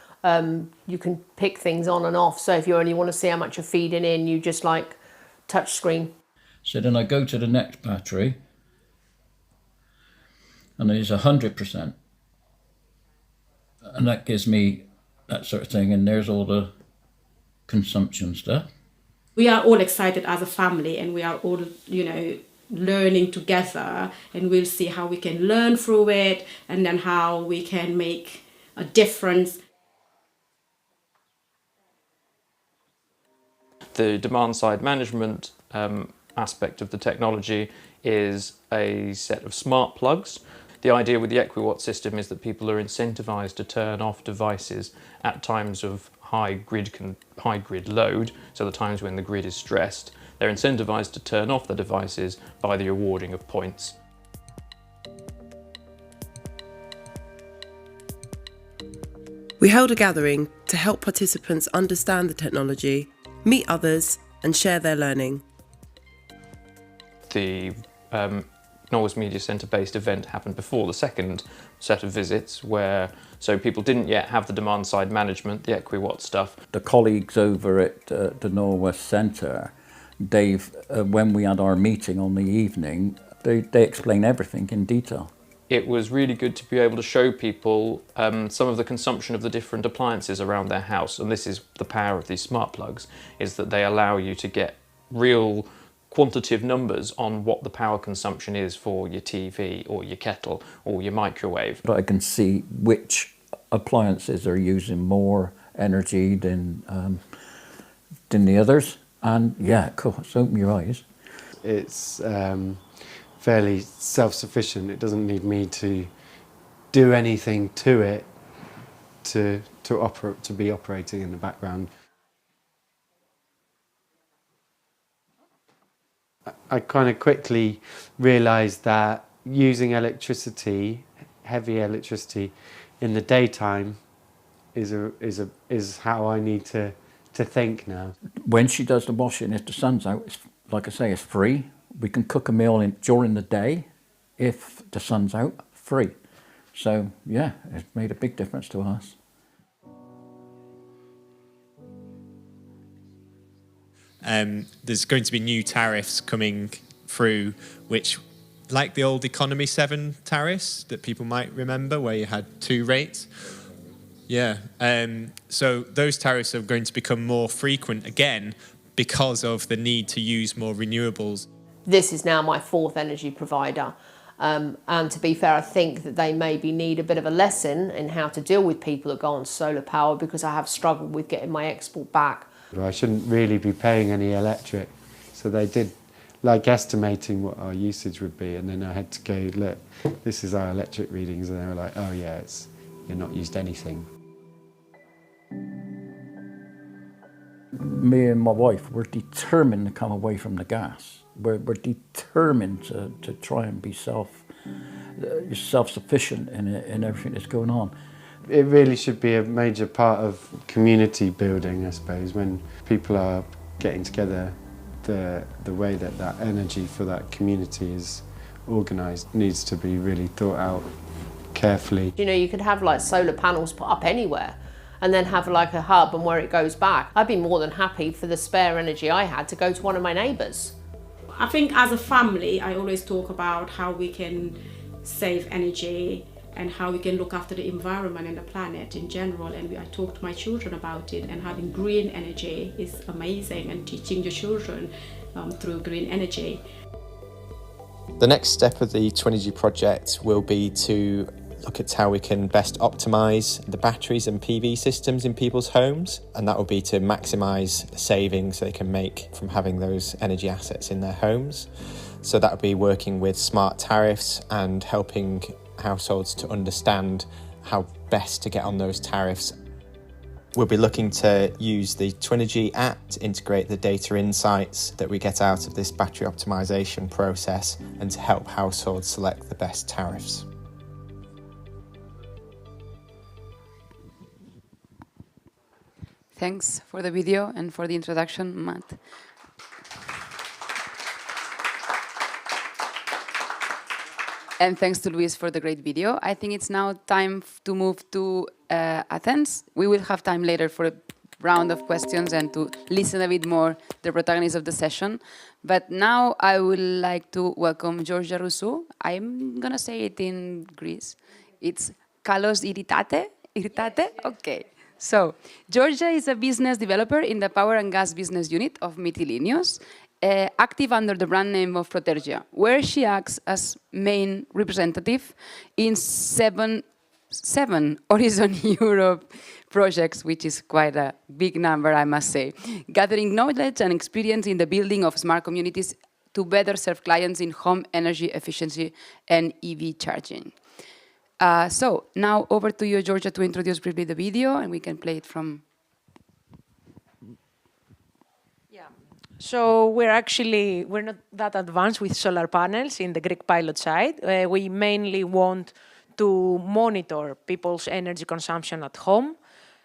things on and off. So if you only want to see how much you're feeding in, you just like touch screen. So then I go to the next battery, and there's 100%. And that gives me that sort of thing, and there's all the consumption stuff. We are all excited as a family, and we are all, learning together, and we'll see how we can learn through it, and then how we can make a difference. The demand-side management aspect of the technology is a set of smart plugs. The idea with the ERGY system is that people are incentivized to turn off devices at times of high grid load, so the times when the grid is stressed. They're incentivized to turn off the devices by the awarding of points. We held a gathering to help participants understand the technology, meet others, and share their learning. The Norwest Media Centre based event happened before the second set of visits, so people didn't yet have the demand side management, the ERGY stuff. The colleagues over at the Norwest Centre, when we had our meeting on the evening, they explained everything in detail. It was really good to be able to show people some of the consumption of the different appliances around their house, and this is the power of these smart plugs, is that they allow you to get real quantitative numbers on what the power consumption is for your TV or your kettle or your microwave. But I can see which appliances are using more energy than the others, and yeah, cool, it's open your eyes. It's fairly self-sufficient. It doesn't need me to do anything to it to be operating in the background. I kind of quickly realised that using electricity, heavy electricity, in the daytime is how I need to think now. When she does the washing, if the sun's out, it's, like I say, it's free. We can cook a meal during the day if the sun's out, free. So yeah, it's made a big difference to us. There's going to be new tariffs coming through, which, like the old Economy 7 tariffs that people might remember, where you had 2 rates. Yeah, so those tariffs are going to become more frequent again because of the need to use more renewables. This is now my 4th energy provider. And to be fair, I think that they maybe need a bit of a lesson in how to deal with people that go on solar power, because I have struggled with getting my export back. I shouldn't really be paying any electric. So they did like estimating what our usage would be, and then I had to go, look, this is our electric readings, and they were like, oh yeah, you're not used anything. Me and my wife, we're determined to come away from the gas. We're determined to try and be self-sufficient in everything that's going on. It really should be a major part of community building, I suppose, when people are getting together. The way that energy for that community is organised needs to be really thought out carefully. You know, you could have like solar panels put up anywhere and then have like a hub and where it goes back. I'd be more than happy for the spare energy I had to go to one of my neighbours. I think as a family, I always talk about how we can save energy and how we can look after the environment and the planet in general. And I talk to my children about it, and having green energy is amazing, and teaching the children through green energy. The next step of the Twinergy project will be to look at how we can best optimise the batteries and PV systems in people's homes, and that will be to maximise the savings they can make from having those energy assets in their homes. So that will be working with smart tariffs and helping households to understand how best to get on those tariffs. We'll be looking to use the Twinergy app to integrate the data insights that we get out of this battery optimisation process and to help households select the best tariffs. Thanks for the video and for the introduction, Matt. And thanks to Luis for the great video. I think it's now time to move to Athens. We will have time later for a round of questions and to listen a bit more the protagonists of the session. But now I would like to welcome Georgia Rousseau. I'm going to say it in Greece. It's Kalos Iritate? Iritate? Okay. So, Georgia is a business developer in the Power and Gas Business Unit of Mytilenios, active under the brand name of Protergia, where she acts as main representative in seven Horizon Europe projects, which is quite a big number, I must say, gathering knowledge and experience in the building of smart communities to better serve clients in home energy efficiency and EV charging. So now over to you, Georgia, to introduce briefly the video, and we can play it from... So we're not that advanced with solar panels in the Greek pilot side. We mainly want to monitor people's energy consumption at home.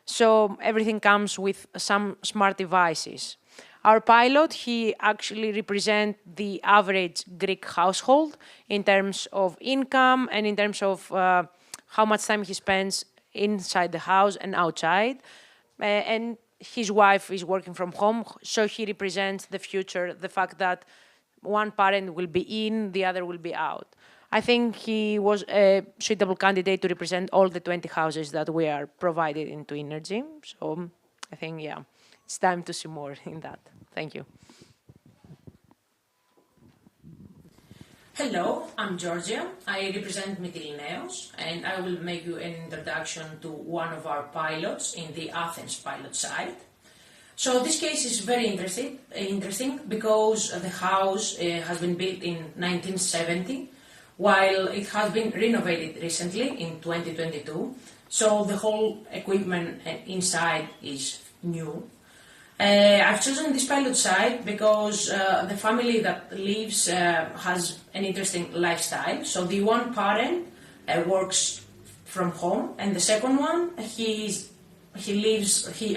So everything comes with some smart devices. Our pilot, he actually represents the average Greek household in terms of income and in terms of how much time he spends inside the house and outside. And his wife is working from home, so he represents the future, the fact that one parent will be in, the other will be out. I think he was a suitable candidate to represent all the 20 houses that we are provided into Energy. So I think, yeah, it's time to see more in that. Thank you. Hello, I'm Georgia. I represent Mytilenios, and I will make you an introduction to one of our pilots in the Athens pilot site. So this case is very interesting because the house has been built in 1970, while it has been renovated recently in 2022. So the whole equipment inside is new. I've chosen this pilot site because the family that lives has an interesting lifestyle. So the one parent works from home, and the second one, he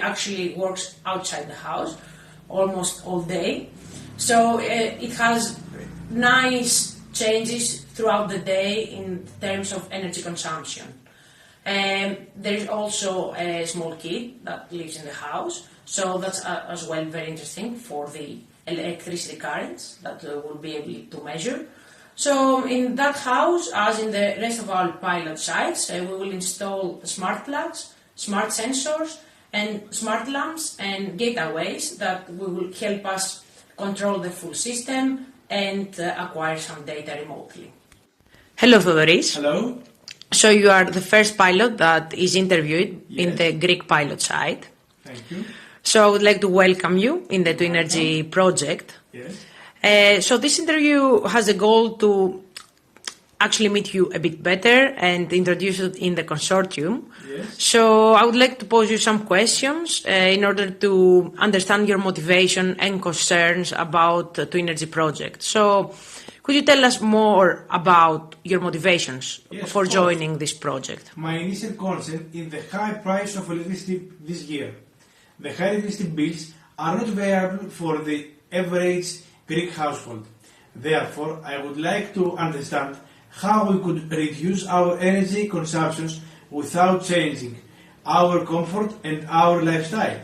actually works outside the house almost all day. So it has nice changes throughout the day in terms of energy consumption. There is also a small kid that lives in the house. So that's as well very interesting for the electricity currents that we'll be able to measure. So in that house, as in the rest of our pilot sites, we will install smart plugs, smart sensors, and smart lamps and gateways that will help us control the full system and acquire some data remotely. Hello, Thodoris. Hello. So you are the first pilot that is interviewed in the Greek pilot site. Thank you. So I would like to welcome you in the Twinergy project. Yes. So this interview has a goal to actually meet you a bit better and introduce you in the consortium. Yes. So I would like to pose you some questions in order to understand your motivation and concerns about the Twin Energy project. So could you tell us more about your motivations for joining this project? My initial concern is the high price of electricity this year. The high electricity bills are not viable for the average Greek household. Therefore, I would like to understand how we could reduce our energy consumptions without changing our comfort and our lifestyle.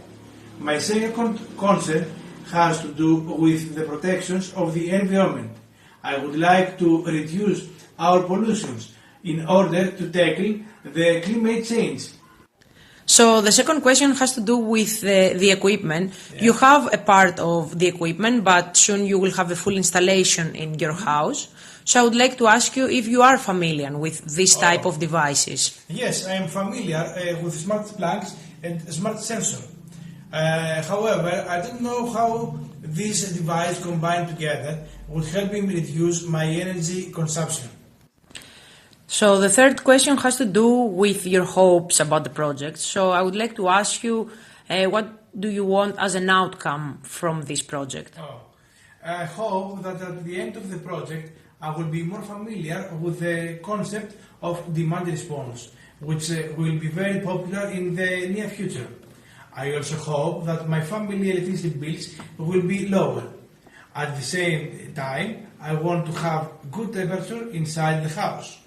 My second concern has to do with the protections of the environment. I would like to reduce our pollutions in order to tackle the climate change. So the second question has to do with the equipment. Yeah. You have a part of the equipment, but soon you will have a full installation in your house. So I would like to ask you if you are familiar with this type of devices. Yes, I am familiar with smart plugs and smart sensor. However, I don't know how this device combined together would help me reduce my energy consumption. So the third question has to do with your hopes about the project. So I would like to ask you, what do you want as an outcome from this project? I hope that at the end of the project I will be more familiar with the concept of demand response, which will be very popular in the near future. I also hope that my family electricity bills will be lower. At the same time, I want to have good temperature inside the house.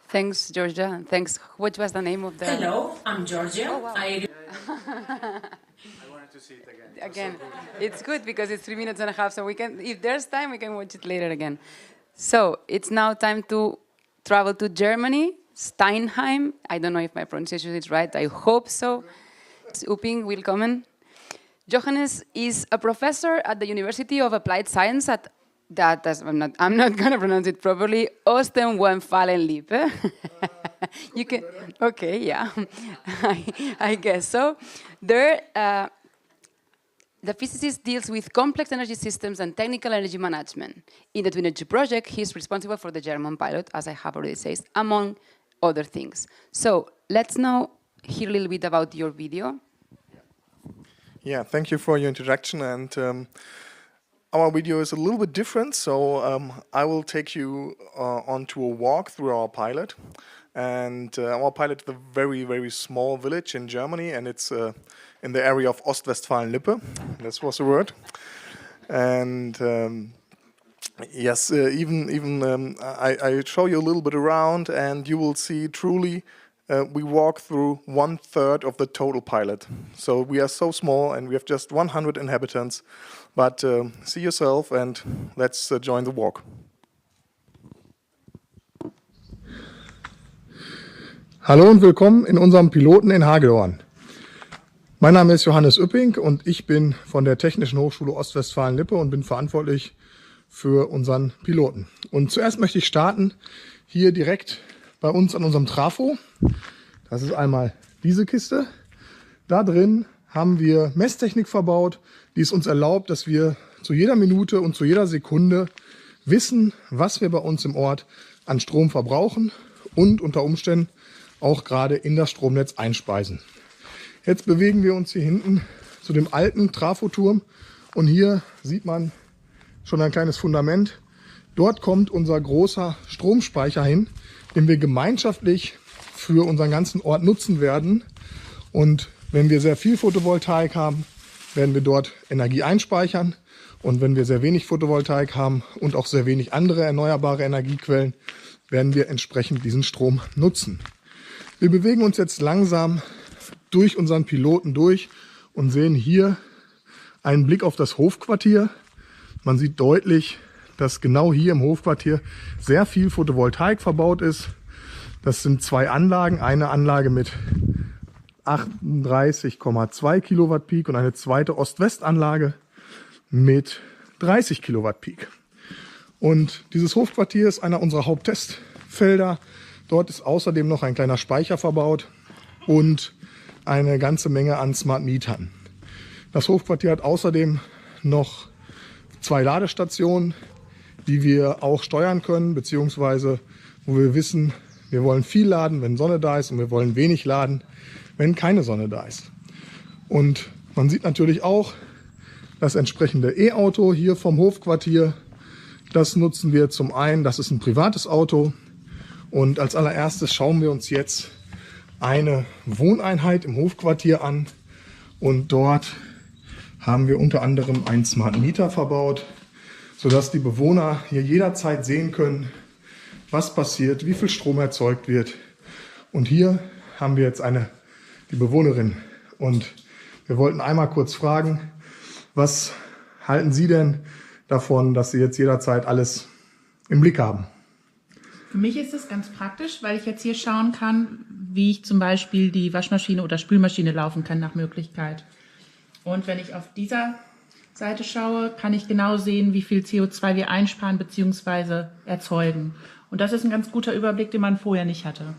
Thanks, Georgia. Thanks. What was the name of the... Hello, I'm Georgia. Oh, wow. I wanted to see it again. Again, it's good because it's 3 minutes and a half, so we can, if there's time, we can watch it later again. So it's now time to travel to Germany, Steinheim. I don't know if my pronunciation is right. I hope so. Upping, willkommen. Johannes is a professor at the University of Applied Science at I'm not going to pronounce it properly. Osten-Westfalen-Lippe. You can, okay, yeah, I guess so. There, the physicist deals with complex energy systems and technical energy management. In the Twin Energy project, he's responsible for the German pilot, as I have already said, among other things. So let's now hear a little bit about your video. Yeah, thank you for your introduction. And our video is a little bit different, so I will take you onto a walk through our pilot. And our pilot is a very, very small village in Germany, and it's in the area of Ostwestfalen-Lippe. This was the word. And yes, I show you a little bit around, and you will see truly we walk through 1/3 of the total pilot. So we are so small, and we have just 100 inhabitants. But see yourself, and let's join the walk. Hallo und willkommen in unserem Piloten in Hagedorn. Mein Name ist Johannes Upping und ich bin von der Technischen Hochschule Ostwestfalen-Lippe und bin verantwortlich für unseren Piloten. Und zuerst möchte ich starten hier direkt bei uns an unserem Trafo. Das ist einmal diese Kiste. Da drin haben wir Messtechnik verbaut, die es uns erlaubt, dass wir zu jeder Minute und zu jeder Sekunde wissen, was wir bei uns im Ort an Strom verbrauchen und unter Umständen auch gerade in das Stromnetz einspeisen. Jetzt bewegen wir uns hier hinten zu dem alten Trafoturm und hier sieht man schon ein kleines Fundament. Dort kommt unser großer Stromspeicher hin, den wir gemeinschaftlich für unseren ganzen Ort nutzen werden. Und wenn wir sehr viel Photovoltaik haben, werden wir dort Energie einspeichern. Und wenn wir sehr wenig Photovoltaik haben und auch sehr wenig andere erneuerbare Energiequellen, werden wir entsprechend diesen Strom nutzen. Wir bewegen uns jetzt langsam durch unseren Piloten durch und sehen hier einen Blick auf das Hofquartier. Man sieht deutlich, dass genau hier im Hofquartier sehr viel Photovoltaik verbaut ist. Das sind 2 Anlagen, eine Anlage mit 38,2 Kilowatt Peak und eine zweite Ost-West-Anlage mit 30 Kilowatt Peak. Und dieses Hofquartier ist einer unserer Haupttestfelder. Dort ist außerdem noch ein kleiner Speicher verbaut und eine ganze Menge an Smart Mietern. Das Hofquartier hat außerdem noch 2 Ladestationen, die wir auch steuern können, beziehungsweise wo wir wissen, wir wollen viel laden, wenn Sonne da ist, und wir wollen wenig laden, wenn keine Sonne da ist. Und man sieht natürlich auch das entsprechende E-Auto hier vom Hofquartier. Das nutzen wir zum einen, das ist ein privates Auto. Und als allererstes schauen wir uns jetzt eine Wohneinheit im Hofquartier an. Und dort haben wir unter anderem einen Smart Meter verbaut, sodass die Bewohner hier jederzeit sehen können, was passiert, wie viel Strom erzeugt wird. Und hier haben wir jetzt die Bewohnerin. Und wir wollten einmal kurz fragen, was halten Sie denn davon, dass Sie jetzt jederzeit alles im Blick haben? Für mich ist es ganz praktisch, weil ich jetzt hier schauen kann, wie ich zum Beispiel die Waschmaschine oder Spülmaschine laufen kann nach Möglichkeit. Und wenn ich auf dieser Seite schaue, kann ich genau sehen, wie viel CO2 wir einsparen bzw. erzeugen. Und das ist ein ganz guter Überblick, den man vorher nicht hatte.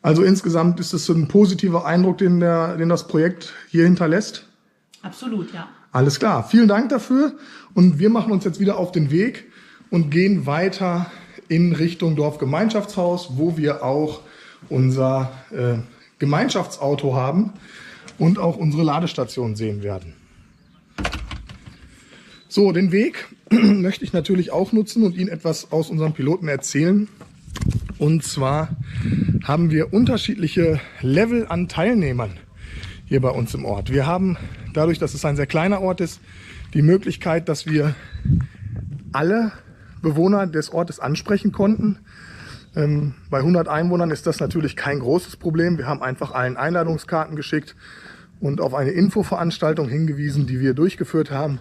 Also insgesamt ist es ein positiver Eindruck, den das Projekt hier hinterlässt? Absolut, ja. Alles klar, vielen Dank dafür. Und wir machen uns jetzt wieder auf den Weg und gehen weiter in Richtung Dorfgemeinschaftshaus, wo wir auch unser Gemeinschaftsauto haben und auch unsere Ladestation sehen werden. So, den Weg möchte ich natürlich auch nutzen und Ihnen etwas aus unserem Piloten erzählen. Und zwar haben wir unterschiedliche Level an Teilnehmern hier bei uns im Ort. Wir haben, dadurch, dass es ein sehr kleiner Ort ist, die Möglichkeit, dass wir alle Bewohner des Ortes ansprechen konnten. Bei 100 Einwohnern ist das natürlich kein großes Problem. Wir haben einfach allen Einladungskarten geschickt und auf eine Infoveranstaltung hingewiesen, die wir durchgeführt haben,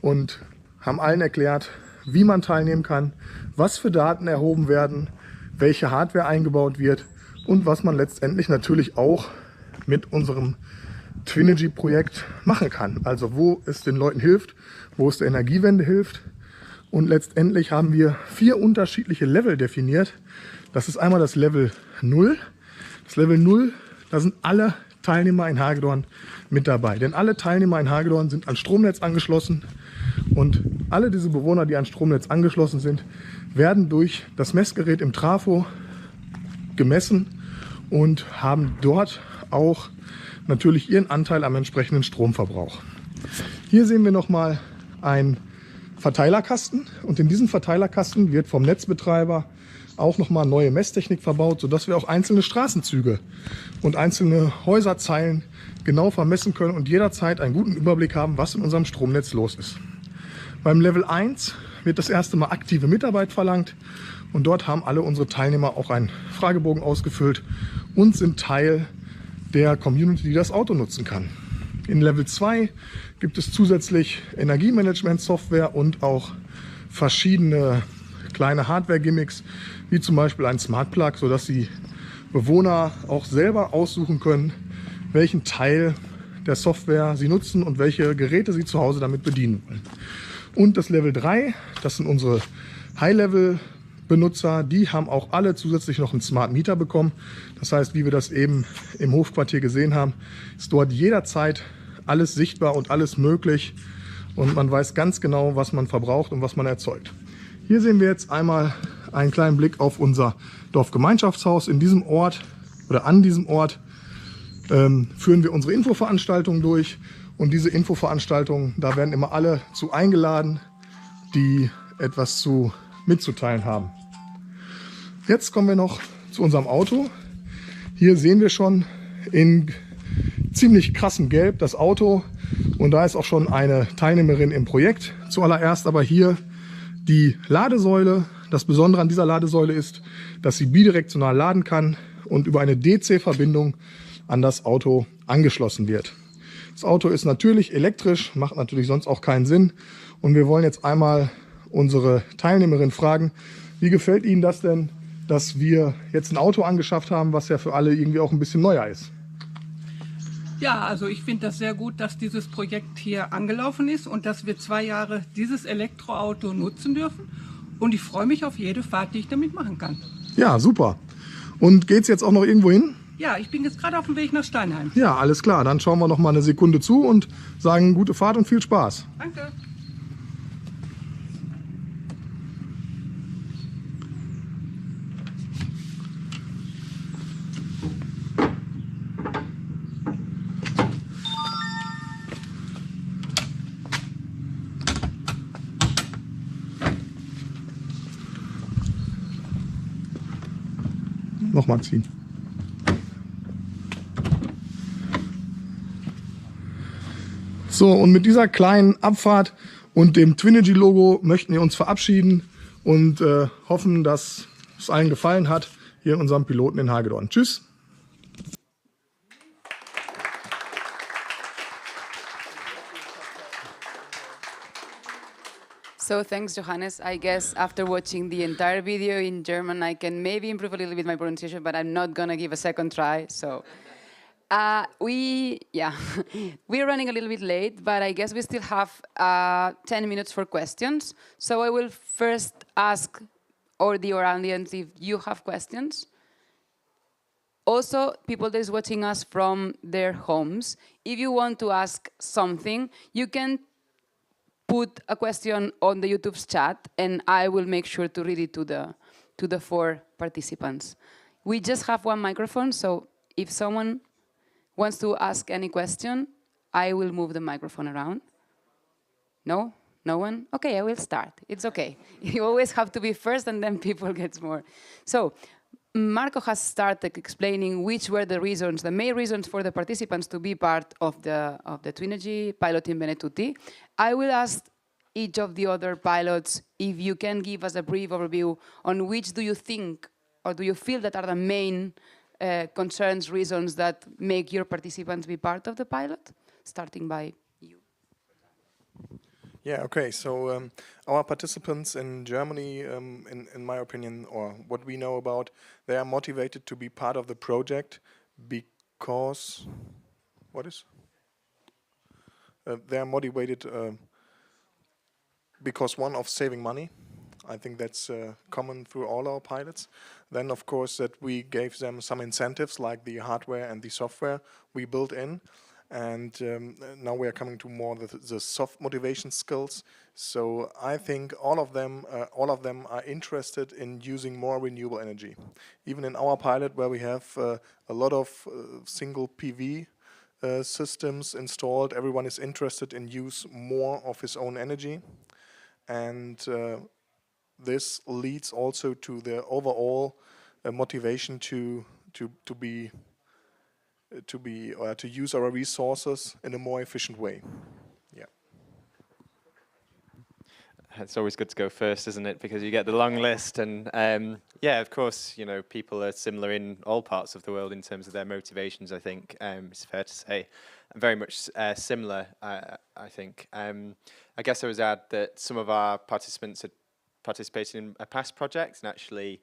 und haben allen erklärt, wie man teilnehmen kann, was für Daten erhoben werden, welche Hardware eingebaut wird und was man letztendlich natürlich auch mit unserem Twinergy-Projekt machen kann. Also wo es den Leuten hilft, wo es der Energiewende hilft. Und letztendlich haben wir 4 unterschiedliche Level definiert. Das ist einmal das Level 0. Das Level 0, da sind alle Teilnehmer in Hagedorn mit dabei. Denn alle Teilnehmer in Hagedorn sind ans Stromnetz angeschlossen. Und alle diese Bewohner, die ans Stromnetz angeschlossen sind, werden durch das Messgerät im Trafo gemessen und haben dort auch natürlich ihren Anteil am entsprechenden Stromverbrauch. Hier sehen wir nochmal einen Verteilerkasten, und in diesem Verteilerkasten wird vom Netzbetreiber auch nochmal neue Messtechnik verbaut, sodass wir auch einzelne Straßenzüge und einzelne Häuserzeilen genau vermessen können und jederzeit einen guten Überblick haben, was in unserem Stromnetz los ist. Beim Level 1 wird das erste Mal aktive Mitarbeit verlangt, und dort haben alle unsere Teilnehmer auch einen Fragebogen ausgefüllt und sind Teil der Community, die das Auto nutzen kann. In Level 2 gibt es zusätzlich Energiemanagement-Software und auch verschiedene kleine Hardware-Gimmicks, wie zum Beispiel ein Smart Plug, sodass die Bewohner auch selber aussuchen können, welchen Teil der Software sie nutzen und welche Geräte sie zu Hause damit bedienen wollen. Und das Level 3, das sind unsere High-Level-Benutzer, die haben auch alle zusätzlich noch einen Smart Meter bekommen. Das heißt, wie wir das eben im Hofquartier gesehen haben, ist dort jederzeit alles sichtbar und alles möglich, und man weiß ganz genau, was man verbraucht und was man erzeugt. Hier sehen wir jetzt einmal einen kleinen Blick auf unser Dorfgemeinschaftshaus. In diesem Ort oder an diesem Ort führen wir unsere Infoveranstaltungen durch, und diese Infoveranstaltungen, da werden immer alle zu eingeladen, die etwas mitzuteilen haben. Jetzt kommen wir noch zu unserem Auto. Hier sehen wir schon in ziemlich krassem Gelb das Auto, und da ist auch schon eine Teilnehmerin im Projekt. Zuallererst aber hier die Ladesäule. Das Besondere an dieser Ladesäule ist, dass sie bidirektional laden kann und über eine DC-Verbindung an das Auto angeschlossen wird. Das Auto ist natürlich elektrisch, macht natürlich sonst auch keinen Sinn, und wir wollen jetzt einmal unsere Teilnehmerin fragen, wie gefällt Ihnen das denn, dass wir jetzt ein Auto angeschafft haben, was ja für alle irgendwie auch ein bisschen neuer ist? Ja, also ich finde das sehr gut, dass dieses Projekt hier angelaufen ist und dass wir 2 Jahre dieses Elektroauto nutzen dürfen. Und ich freue mich auf jede Fahrt, die ich damit machen kann. Ja, super. Und geht's jetzt auch noch irgendwo hin? Ja, ich bin jetzt gerade auf dem Weg nach Steinheim. Ja, alles klar. Dann schauen wir noch mal eine Sekunde zu und sagen gute Fahrt und viel Spaß. Danke. Nochmal ziehen. So, und mit dieser kleinen Abfahrt und dem Twinergy-Logo möchten wir uns verabschieden und hoffen, dass es allen gefallen hat hier in unserem Piloten in Hagedorn. Tschüss. So thanks, Johannes. I guess after watching the entire video in German, I can maybe improve a little bit my pronunciation, but I'm not gonna give a second try. So we're running a little bit late, but I guess we still have 10 minutes for questions. So I will first ask the audience if you have questions. Also, people that is watching us from their homes, if you want to ask something, you can put a question on the YouTube's chat, and I will make sure to read it to the 4 participants. We just have one microphone, so if someone wants to ask any question, I will move the microphone around. No? No one? Okay, I will start. It's okay. You always have to be first, and then people get more. So Marco has started explaining which were the reasons, the main reasons for the participants to be part of the Twinergy pilot in Benetutti. I will ask each of the other pilots if you can give us a brief overview on which do you think or do you feel that are the main concerns, reasons that make your participants be part of the pilot, starting by you. Yeah, okay, so our participants in Germany, in my opinion, or what we know about, they are motivated to be part of the project because, they are motivated because one of saving money. I think that's common through all our pilots. Then, of course, that we gave them some incentives like the hardware and the software we built in. And now we are coming to more the soft motivation skills. So I think all of them are interested in using more renewable energy. Even in our pilot, where we have a lot of single PV systems installed, everyone is interested in use more of his own energy, and this leads also to the overall motivation to use our resources in a more efficient way. Yeah. It's always good to go first, isn't it? Because you get the long list, and yeah, of course, you know, people are similar in all parts of the world in terms of their motivations. I think it's fair to say, very much similar. I think. I guess I would add that some of our participants had participated in a past project, and actually.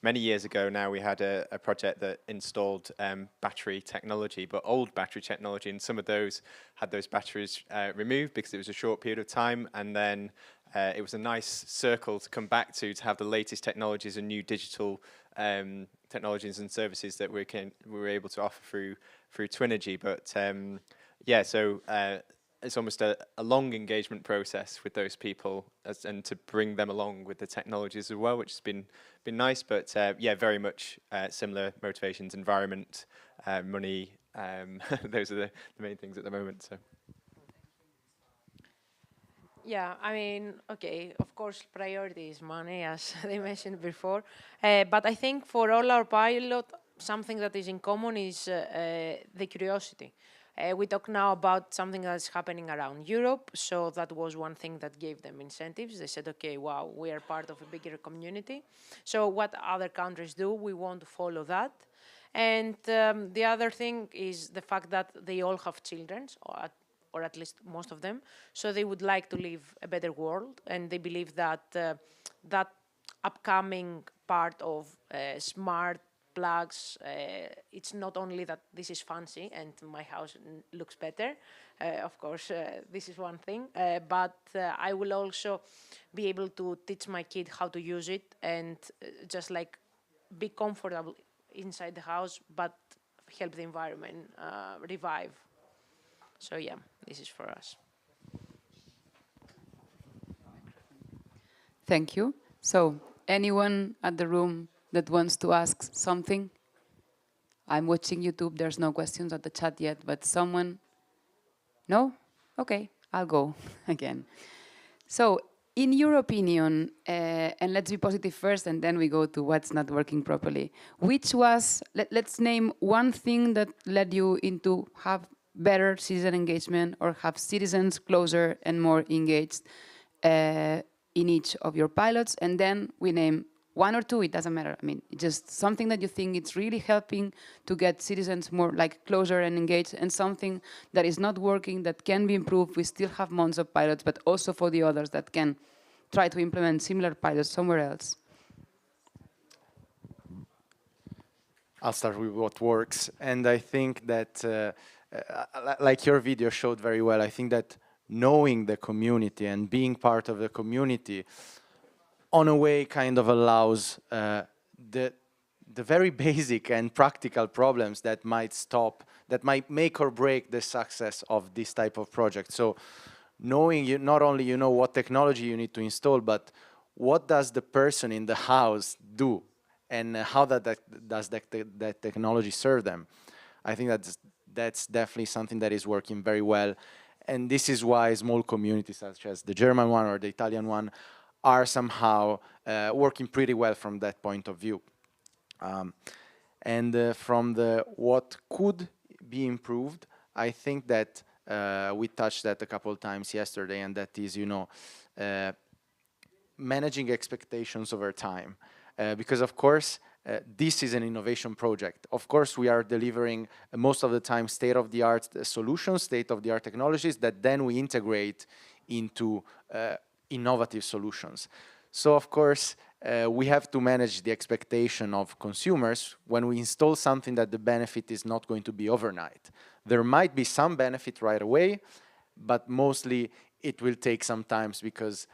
Many years ago now, we had a project that installed battery technology, but old battery technology, and some of those had those batteries removed because it was a short period of time, and then it was a nice circle to come back to have the latest technologies and new digital technologies and services that we were able to offer through Twinergy. But yeah, so it's almost a long engagement process with those people, and to bring them along with the technologies as well, which has been nice. But yeah, very much similar motivations: environment, money. Those are the main things at the moment. So. Yeah, I mean, okay, of course, priority is money, as they mentioned before. But I think for all our pilot, something that is in common is the curiosity. We talk now about something that's happening around Europe, so that was one thing that gave them incentives. They said, okay, wow, we are part of a bigger community. So what other countries do, we want to follow that. And the other thing is the fact that they all have children, or at least most of them, so they would like to live a better world, and they believe that that upcoming part of smart plugs, it's not only that this is fancy and my house looks better, of course, this is one thing, but I will also be able to teach my kid how to use it and just like be comfortable inside the house, but help the environment revive. So yeah, this is for us. Thank you. So, anyone at the room that wants to ask something? I'm watching YouTube. There's no questions at the chat yet, but someone? No? Okay, I'll go again. So, in your opinion, and let's be positive first, and then we go to what's not working properly. Which was, let's name one thing that led you into have better citizen engagement or have citizens closer and more engaged in each of your pilots, and then we name one or two, it doesn't matter. I mean, just something that you think it's really helping to get citizens more like closer and engaged, and something that is not working, that can be improved. We still have months of pilots, but also for the others that can try to implement similar pilots somewhere else. I'll start with what works. And I think that, like your video showed very well, I think that knowing the community and being part of the community on a way kind of allows the very basic and practical problems that might make or break the success of this type of project. So knowing not only you know what technology you need to install, but what does the person in the house do, and how does that technology serve them. I think that's definitely something that is working very well. And this is why small communities such as the German one or the Italian one are somehow working pretty well from that point of view. And from the what could be improved, I think that we touched that a couple of times yesterday, and that is, managing expectations over time. Because of course, this is an innovation project. Of course, we are delivering most of the time state-of-the-art solutions, state-of-the-art technologies that then we integrate into innovative solutions. So of course, we have to manage the expectation of consumers when we install something that the benefit is not going to be overnight. There might be some benefit right away, but mostly it will take some time, because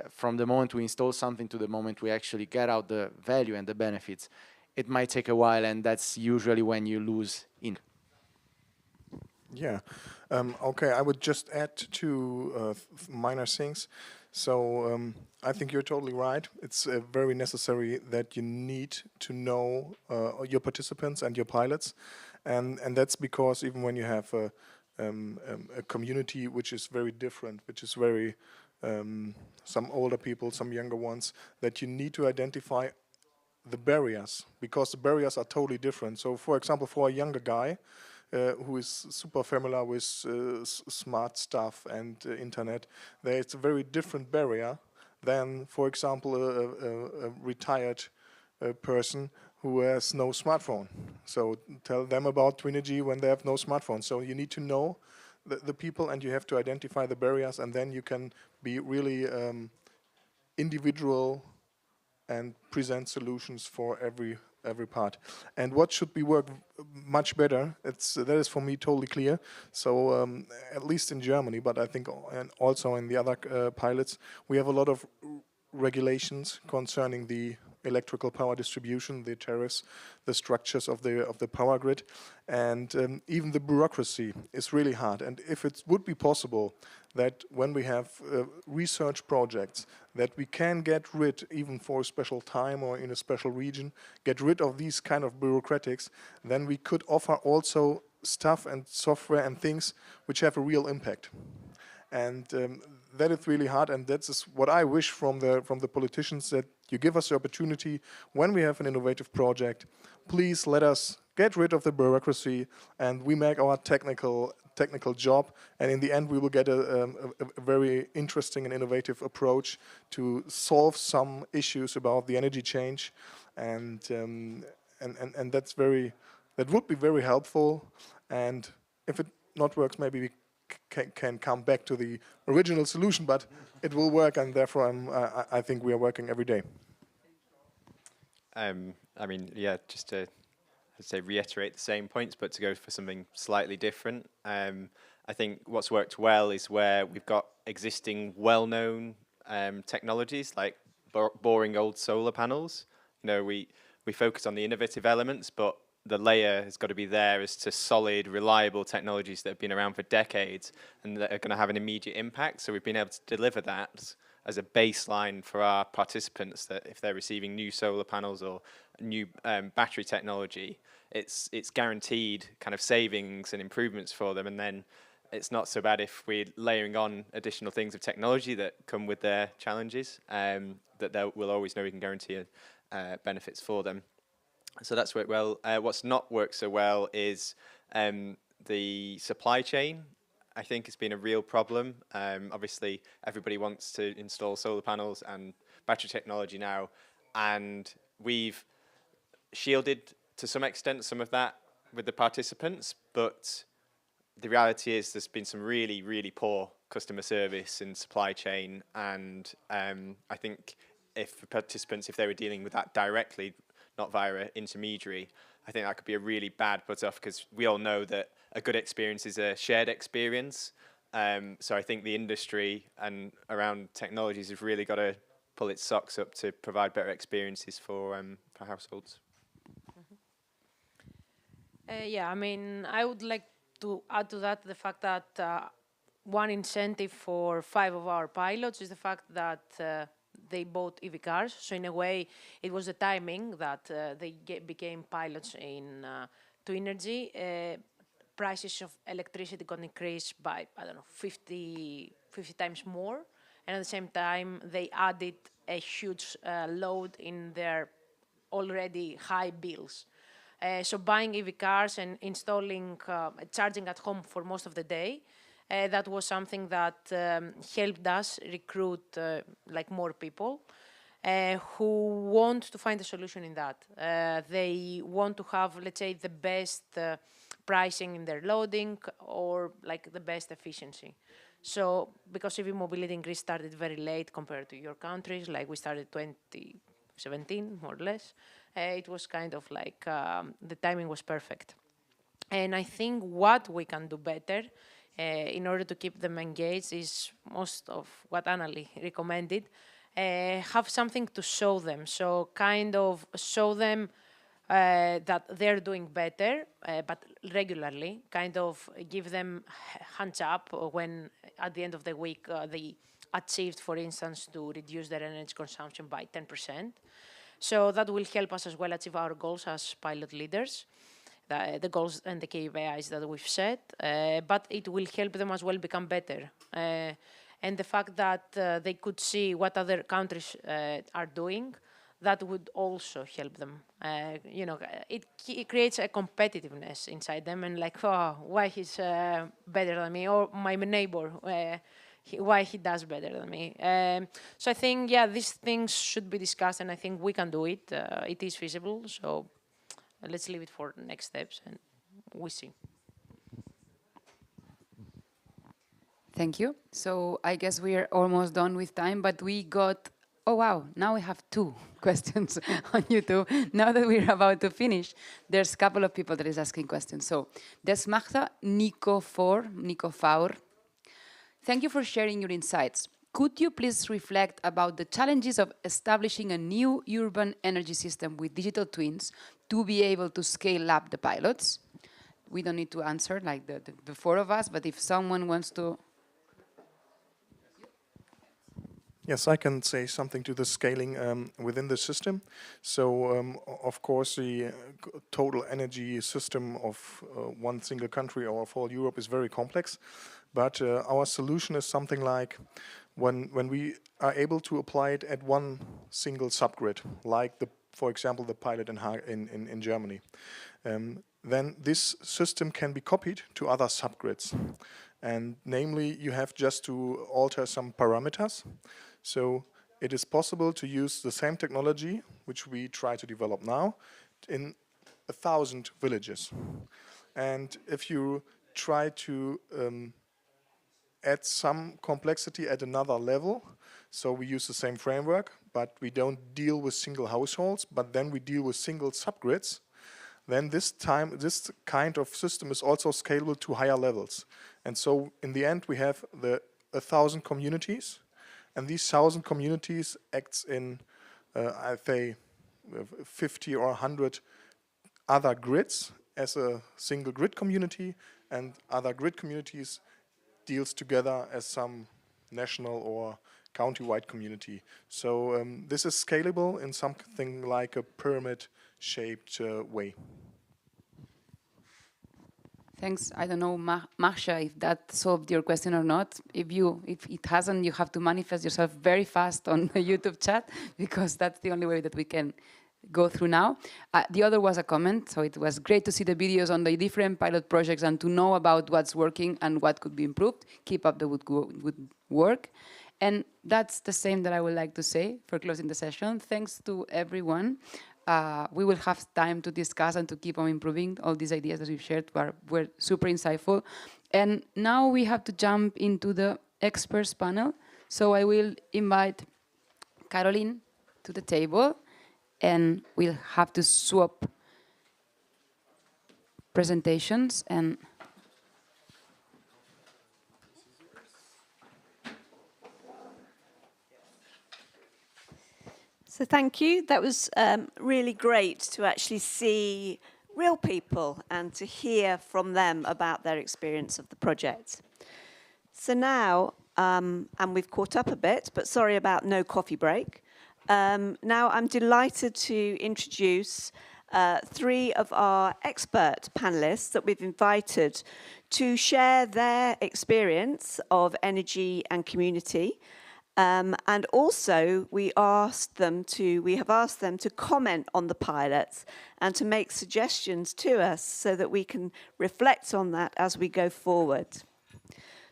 from the moment we install something to the moment we actually get out the value and the benefits, it might take a while, and that's usually when you lose in. Yeah. Okay, I would just add two minor things. So I think you're totally right. It's very necessary that you need to know your participants and your pilots, and that's because even when you have a community which is very different, which is very some older people, some younger ones, that you need to identify the barriers, because the barriers are totally different. So for example, for a younger guy who is super familiar with smart stuff and internet, there is a very different barrier than, for example, a retired person who has no smartphone. So tell them about Twinergy when they have no smartphone. So you need to know the people, and you have to identify the barriers, and then you can be really individual and present solutions for every part. And what should be work much better, that is for me totally clear. So at least in Germany, but I think and also in the other pilots, we have a lot of regulations concerning the electrical power distribution, the tariffs, the structures of the power grid, and even the bureaucracy is really hard. And if it would be possible that when we have research projects, that we can get rid, even for a special time or in a special region, get rid of these kind of bureaucratics, then we could offer also stuff and software and things which have a real impact. And that is really hard, and that's what I wish from the politicians, that you give us the opportunity when we have an innovative project. Please let us get rid of the bureaucracy, and we make our technical job, and in the end we will get a very interesting and innovative approach to solve some issues about the energy change, and that would be very helpful. And if it not works, maybe we can come back to the original solution, but it will work, and therefore I think we are working every day. I mean, yeah, just to, I'd say, reiterate the same points, but to go for something slightly different. I think what's worked well is where we've got existing well-known technologies like boring old solar panels. You know, we focus on the innovative elements, but the layer has got to be there as to solid, reliable technologies that have been around for decades and that are going to have an immediate impact. So we've been able to deliver that as a baseline for our participants, that if they're receiving new solar panels or new battery technology, it's guaranteed kind of savings and improvements for them. And then it's not so bad if we're layering on additional things of technology that come with their challenges, that we'll always know we can guarantee benefits for them. So that's worked well. What's not worked so well is the supply chain. I think it's been a real problem. Obviously, everybody wants to install solar panels and battery technology now, and we've shielded to some extent some of that with the participants, but the reality is there's been some really, really poor customer service in supply chain, and I think if participants, if they were dealing with that directly, not via an intermediary, I think that could be a really bad put-off, because we all know that a good experience is a shared experience. So I think the industry and around technologies have really got to pull its socks up to provide better experiences for households. Yeah, I mean, I would like to add to that the fact that one incentive for 5 of our pilots is the fact that they bought EV cars. So in a way, it was the timing that they became pilots in to energy. Prices of electricity got increased by, I don't know, 50 times more. And at the same time, they added a huge load in their already high bills. So buying EV cars and installing charging at home for most of the day, that was something that helped us recruit like more people who want to find a solution in that. They want to have, let's say, the best pricing in their loading or like the best efficiency. So because EV mobility in Greece started very late compared to your countries, like we started 2017 more or less, it was kind of like the timing was perfect. And I think what we can do better in order to keep them engaged is most of what Annalie recommended. Have something to show them. So kind of show them that they're doing better, but regularly. Kind of give them hands up when at the end of the week they achieved, for instance, to reduce their energy consumption by 10%. So that will help us as well achieve our goals as pilot leaders. The goals and the KPIs that we've set, but it will help them as well become better. And the fact that they could see what other countries are doing, that would also help them. You know, it creates a competitiveness inside them, and like, oh, why he's better than me, or my neighbor, why he does better than me. So I think, yeah, these things should be discussed, and I think we can do it. It is feasible, so let's leave it for next steps, and we see. Thank you. So I guess we're almost done with time, but we got, oh wow, now we have 2 questions on YouTube. Now that we're about to finish, there's a couple of people that is asking questions. So there's Magda Nico Faur. Thank you for sharing your insights. Could you please reflect about the challenges of establishing a new urban energy system with digital twins to be able to scale up the pilots? We don't need to answer like the 4 of us, but if someone wants to... Yes, I can say something to the scaling within the system. So, of course, the total energy system of one single country or of all Europe is very complex. But our solution is something like when we are able to apply it at one single subgrid, like for example, the pilot in Germany, then this system can be copied to other subgrids. And namely, you have just to alter some parameters. So it is possible to use the same technology, which we try to develop now, in 1,000 villages. And if you try to add some complexity at another level, so we use the same framework, but we don't deal with single households, but then we deal with single subgrids, then this kind of system is also scalable to higher levels. And so in the end, we have 1,000 communities, and these 1,000 communities acts in, I say, 50 or 100 other grids as a single grid community, and other grid communities deals together as some national or county-wide community. So this is scalable in something like a pyramid-shaped way. Thanks. I don't know, Marcia, if that solved your question or not. If it hasn't, you have to manifest yourself very fast on the YouTube chat, because that's the only way that we can go through now. The other was a comment, so it was great to see the videos on the different pilot projects and to know about what's working and what could be improved. Keep up the good work. And that's the same that I would like to say for closing the session. Thanks to everyone. We will have time to discuss and to keep on improving. All these ideas that we've shared were super insightful. And now we have to jump into the experts panel. So I will invite Caroline to the table, and we'll have to swap presentations. And so thank you. That was really great to actually see real people and to hear from them about their experience of the project. So now, and we've caught up a bit, but sorry about no coffee break. Now I'm delighted to introduce 3 of our expert panelists that we've invited to share their experience of energy and community. And also we have asked them to comment on the pilots and to make suggestions to us so that we can reflect on that as we go forward.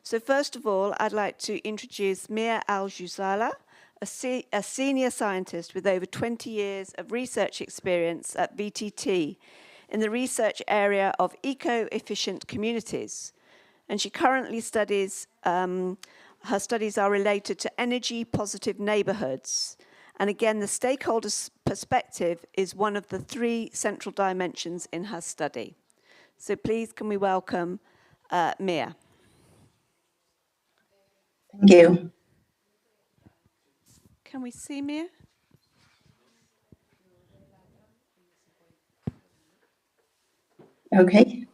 So first of all, I'd like to introduce Mir Al-Juzala, a senior scientist with over 20 years of research experience at VTT in the research area of eco-efficient communities. And she currently studies, her studies are related to energy-positive neighborhoods. And again, the stakeholders' perspective is one of the 3 central dimensions in her study. So please, can we welcome Mir? Thank you. Can we see Mir? Okay.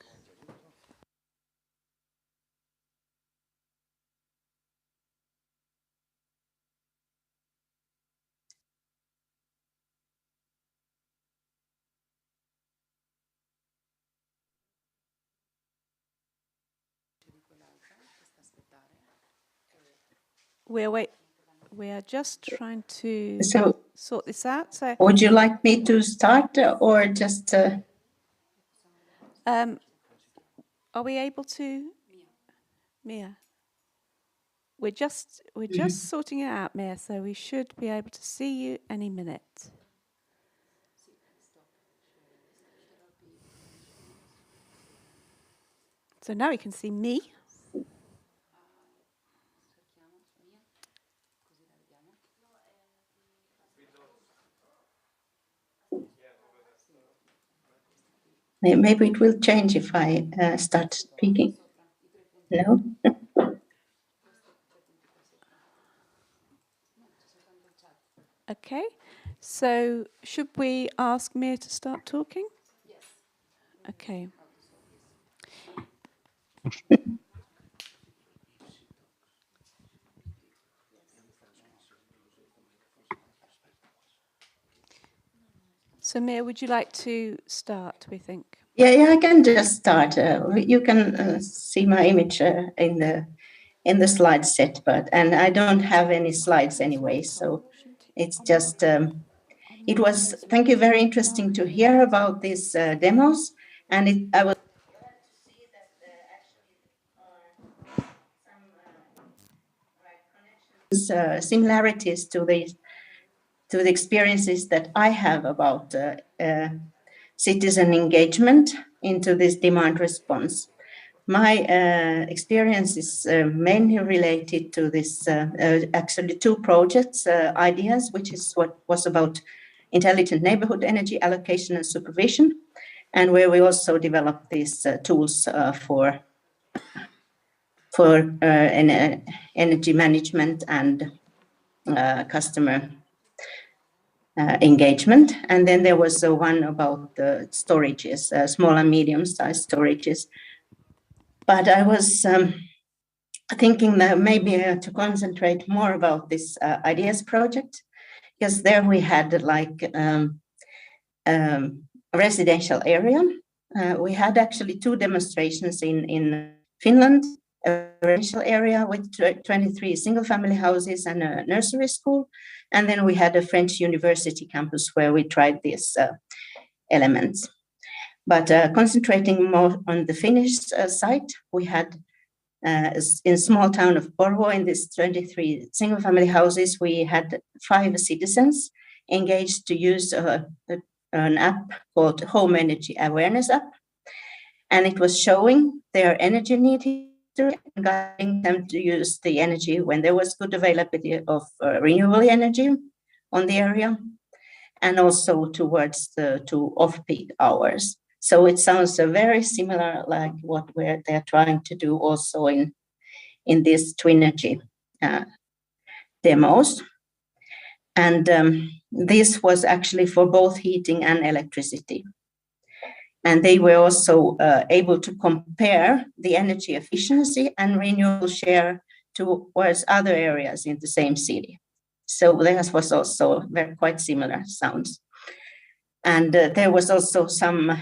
We are just trying to sort this out. So, would you like me to start or just? Are we able to, Mia? We're just sorting it out, Mia. So we should be able to see you any minute. So now we can see me. Maybe it will change if I start speaking. No? Okay. So should we ask Mia to start talking? Yes. Okay. So Mia, would you like to start, we think? Yeah, I can just start. You can see my image in the slide set, and I don't have any slides anyway, so it's just it was, thank you, very interesting to hear about these demos, and I was similarities to the experiences that I have about citizen engagement into this demand response. My experience is mainly related to this, actually 2 projects, ideas, which is what was about intelligent neighborhood energy allocation and supervision, and where we also developed these tools for energy management and customer engagement. And then there was one about the storages, small and medium-sized storages. But I was thinking that maybe to concentrate more about this ideas project, because there we had like a residential area. We had actually 2 demonstrations in Finland, a residential area with 23 single-family houses and a nursery school. And then we had a French university campus where we tried these elements. But concentrating more on the Finnish site, we had in small town of Porvoo, in these 23 single-family houses, we had 5 citizens engaged to use an app called Home Energy Awareness App. And it was showing their energy need and guiding them to use the energy when there was good availability of renewable energy on the area, and also towards the off-peak hours. So it sounds very similar like what they're trying to do also in these Twinergy demos. And this was actually for both heating and electricity. And they were also able to compare the energy efficiency and renewable share towards other areas in the same city. So this was also quite similar sounds. And there was also some,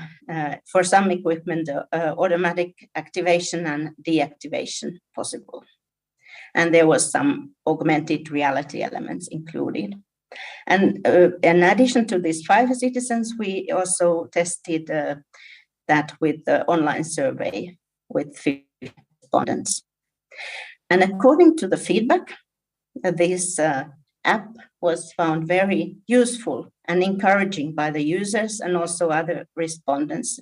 for some equipment, automatic activation and deactivation possible. And there was some augmented reality elements included. And in addition to these 5 citizens, we also tested that with the online survey with 50 respondents. And according to the feedback, this app was found very useful and encouraging by the users and also other respondents.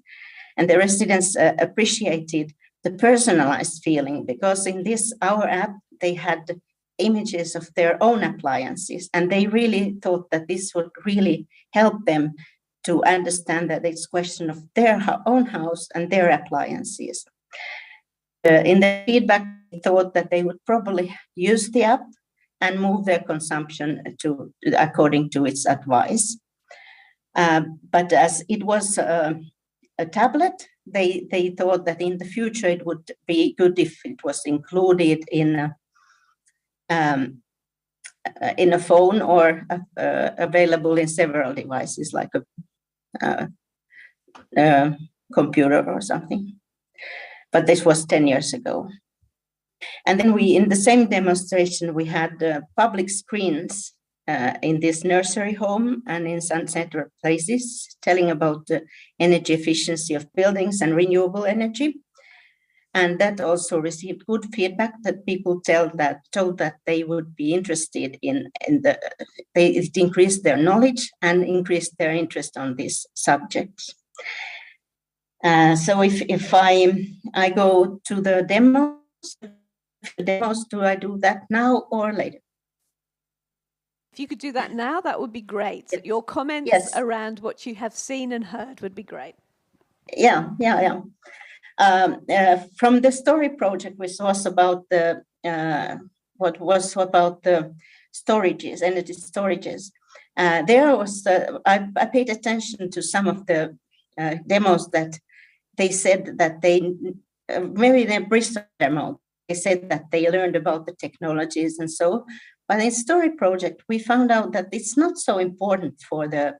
And the residents appreciated the personalized feeling, because in this, our app, they had images of their own appliances, and they really thought that this would really help them to understand that it's a question of their own house and their appliances. In the feedback, they thought that they would probably use the app and move their consumption according to its advice. But as it was a tablet, they thought that in the future it would be good if it was included in a phone or available in several devices, like a computer or something. But this was 10 years ago. And then in the same demonstration, we had public screens in this nursery home and in some central places, telling about the energy efficiency of buildings and renewable energy. And that also received good feedback, that people told that they would be interested it increased their knowledge and increased their interest on these subjects. So if I go to the demos, do I do that now or later? If you could do that now, that would be great. Yes. Your comments around what you have seen and heard would be great. Yeah. From the story project, which was about the storages, energy storages. There was I paid attention to some of the demos that they said that maybe the Bristol demo, they said that they learned about the technologies and so. But in story project, we found out that it's not so important for the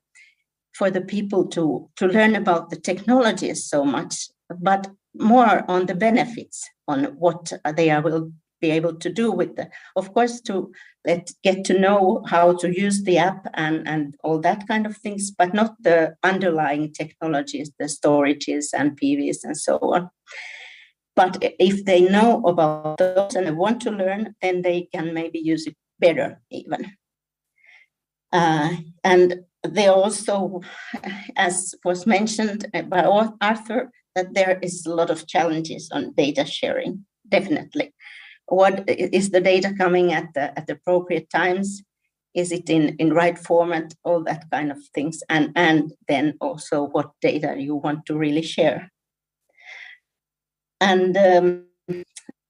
people to learn about the technologies so much, but more on the benefits, on what they will be able to do with of course, to get to know how to use the app and all that kind of things, but not the underlying technologies, the storages and PVs and so on. But if they know about those and they want to learn, then they can maybe use it better even. And they also, as was mentioned by Arthur, that there is a lot of challenges on data sharing, definitely. What is the data coming at the appropriate times? Is it in right format? All that kind of things. And then also what data you want to really share. And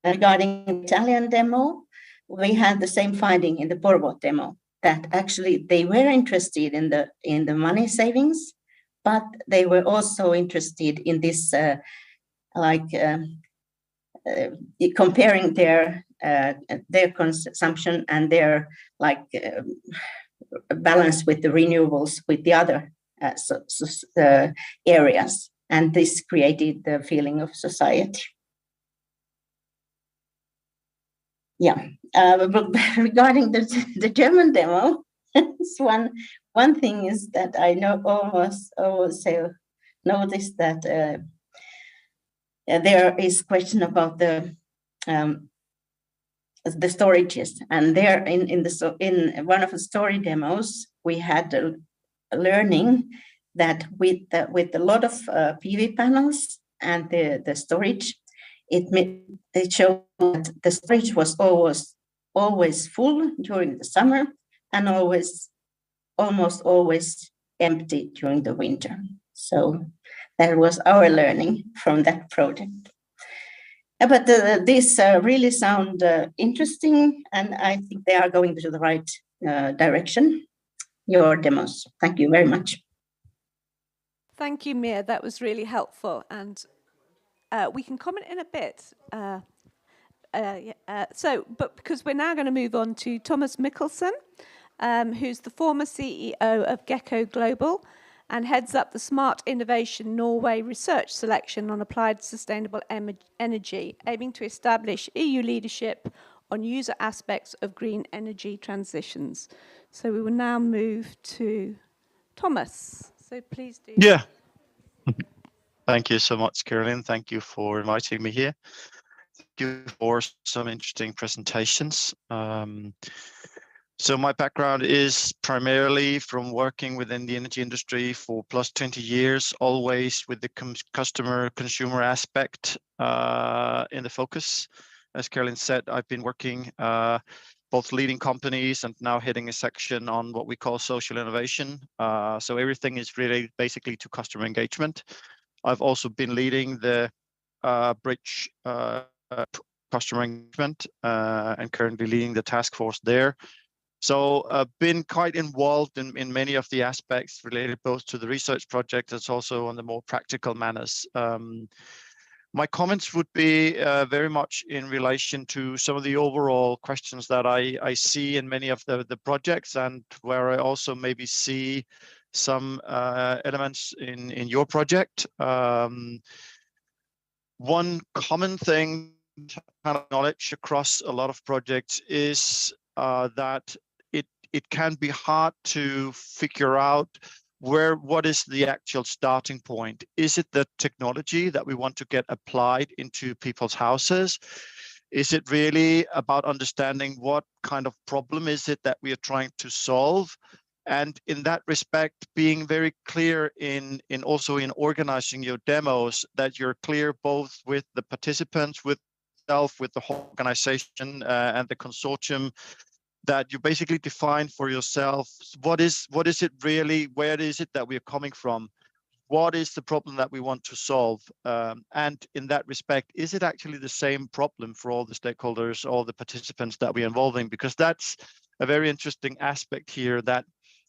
regarding the Italian demo, we had the same finding in the Porvoo demo, that actually they were interested in the money savings, but they were also interested in this comparing their consumption and their balance with the renewables with the other areas, and this created the feeling of society. Yeah, regarding the German demo, one thing is that I know almost noticed that there is question about the storages, and there in one of the story demos we had a learning that with a lot of PV panels and the storage, it showed that the storage was always full during the summer and almost always empty during the winter. So that was our learning from that project. But these really sound interesting, and I think they are going to the right direction, your demos. Thank you very much. Thank you, Mia. That was really helpful. And we can comment in a bit. But because we're now going to move on to Thomas Mikkelsen, who's the former CEO of Gecko Global and heads up the Smart Innovation Norway research selection on applied sustainable energy, aiming to establish EU leadership on user aspects of green energy transitions. So we will now move to Thomas. So please do. Yeah. Thank you so much, Caroline. Thank you for inviting me here. Thank you for some interesting presentations. So my background is primarily from working within the energy industry for plus 20 years, always with the consumer aspect in the focus. As Caroline said, I've been working both leading companies and now heading a section on what we call social innovation. So everything is really basically to customer engagement. I've also been leading the bridge customer engagement and currently leading the task force there. So I've been quite involved in many of the aspects related both to the research project as also on the more practical manners. My comments would be very much in relation to some of the overall questions that I see in many of the projects, and where I also maybe see some elements in your project. One common thing to kind of knowledge across a lot of projects is that it can be hard to figure out what is the actual starting point. Is it the technology that we want to get applied into people's houses? Is it really about understanding what kind of problem is it that we are trying to solve? And in that respect, being very clear in also in organizing your demos, that you're clear both with the participants, with yourself, with the whole organization and the consortium, that you basically define for yourself what is it really, where is it that we're coming from? What is the problem that we want to solve? And in that respect, is it actually the same problem for all the stakeholders, all the participants that we're involving? Because that's a very interesting aspect here that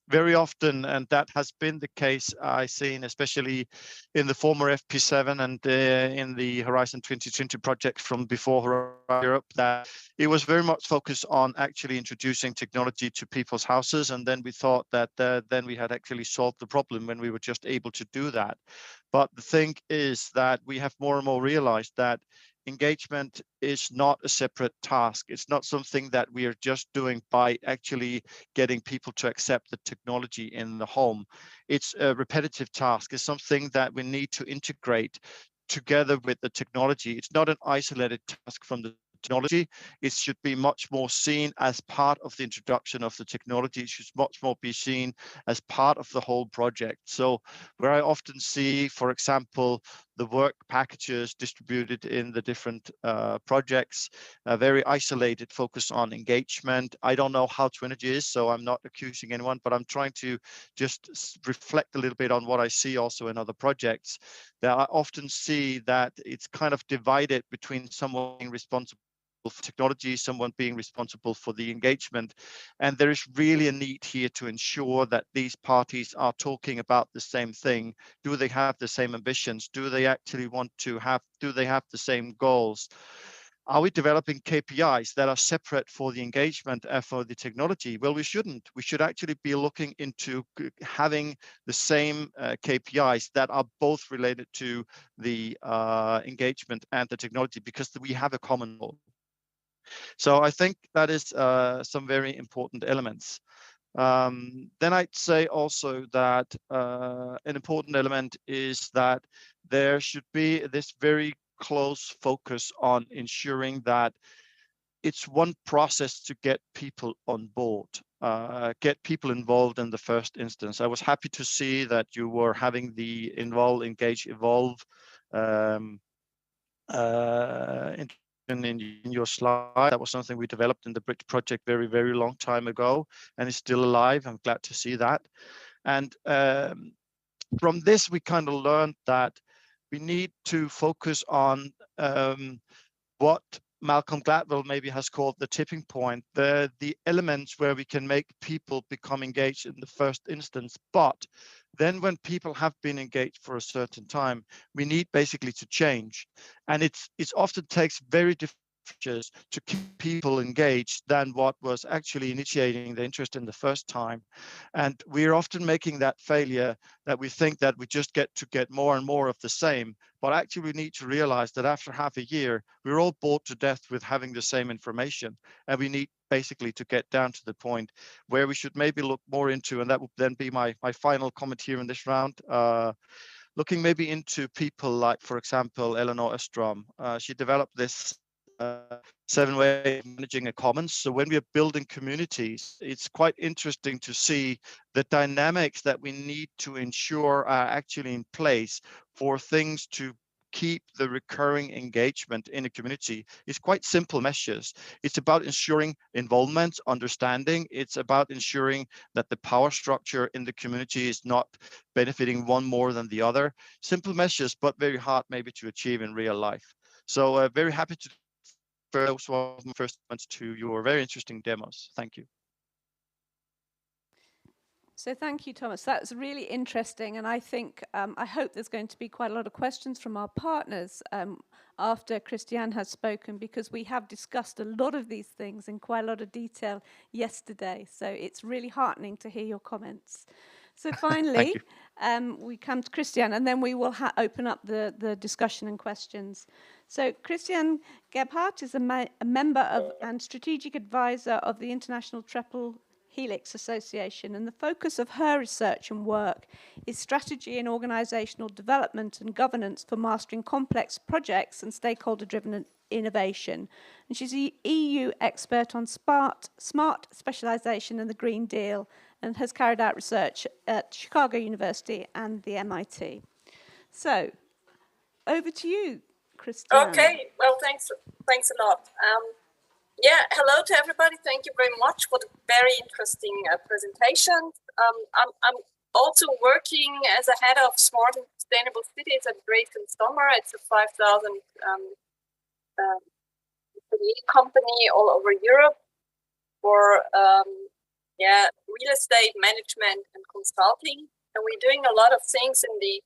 very often, and that has been the case I've seen, especially in the former FP7 and in the Horizon 2020 project from before Europe, that it was very much focused on actually introducing technology to people's houses. And then we thought that then we had actually solved the problem when we were just able to do that. But the thing is that we have more and more realized that engagement is not a separate task. It's not something that we are just doing by actually getting people to accept the technology in the home. It's a repetitive task. It's something that we need to integrate together with the technology. It's not an isolated task from the technology. It should be much more seen as part of the introduction of the technology. It should much more be seen as part of the whole project. So where I often see, for example, the work packages distributed in the different projects, very isolated, focus on engagement. I don't know how Twinergy is, so I'm not accusing anyone, but I'm trying to just reflect a little bit on what I see also in other projects. That I often see that it's kind of divided between someone being responsible for technology, someone being responsible for the engagement. And there is really a need here to ensure that these parties are talking about the same thing. Do they have the same ambitions? Do they actually do they have the same goals? Are we developing KPIs that are separate for the engagement and for the technology? Well, we shouldn't. We should actually be looking into having the same KPIs that are both related to the engagement and the technology, because we have a common goal. So I think that is some very important elements. Then I'd say also that an important element is that there should be this very close focus on ensuring that it's one process to get people on board, get people involved in the first instance. I was happy to see that you were having the involve, engage, evolve in your slide. That was something we developed in the Bridge project very, very long time ago, and it's still alive. I'm glad to see that. And from this, we kind of learned that we need to focus on what Malcolm Gladwell maybe has called the tipping point, the elements where we can make people become engaged in the first instance. But then when people have been engaged for a certain time, we need basically to change. And it often takes very different approaches to keep people engaged than what was actually initiating the interest in the first time. And we're often making that failure that we think that we just get more and more of the same. But actually we need to realize that after half a year, we're all bored to death with having the same information. And we need basically to get down to the point where we should maybe look more into, and that would then be my final comment here in this round, looking maybe into people like, for example, Eleanor Ostrom. She developed this 7 ways of managing a commons. So when we are building communities, it's quite interesting to see the dynamics that we need to ensure are actually in place for things to keep the recurring engagement in a community. It's quite simple measures. It's about ensuring involvement, understanding. It's about ensuring that the power structure in the community is not benefiting one more than the other. Simple measures, but very hard maybe to achieve in real life. So very happy to those were my first comments to your very interesting demos. Thank you. So thank you, Thomas. That's really interesting, and I think I hope there's going to be quite a lot of questions from our partners after Christian has spoken, because we have discussed a lot of these things in quite a lot of detail yesterday. So it's really heartening to hear your comments. So finally, we come to Christian, and then we will open up the discussion and questions. So Christian Gebhardt is a member of and strategic advisor of the International Triple Helix Association, and the focus of her research and work is strategy and organizational development and governance for mastering complex projects and stakeholder-driven innovation. And she's an EU expert on smart specialization and the Green Deal, and has carried out research at Chicago University and the MIT. So, over to you, Christiane. Okay, well, thanks a lot. Yeah, hello to everybody. Thank you very much for the very interesting presentation. I'm also working as a head of smart and sustainable cities at Drayton Sommer. It's a 5,000 employee company all over Europe for real estate management and consulting. And we're doing a lot of things in the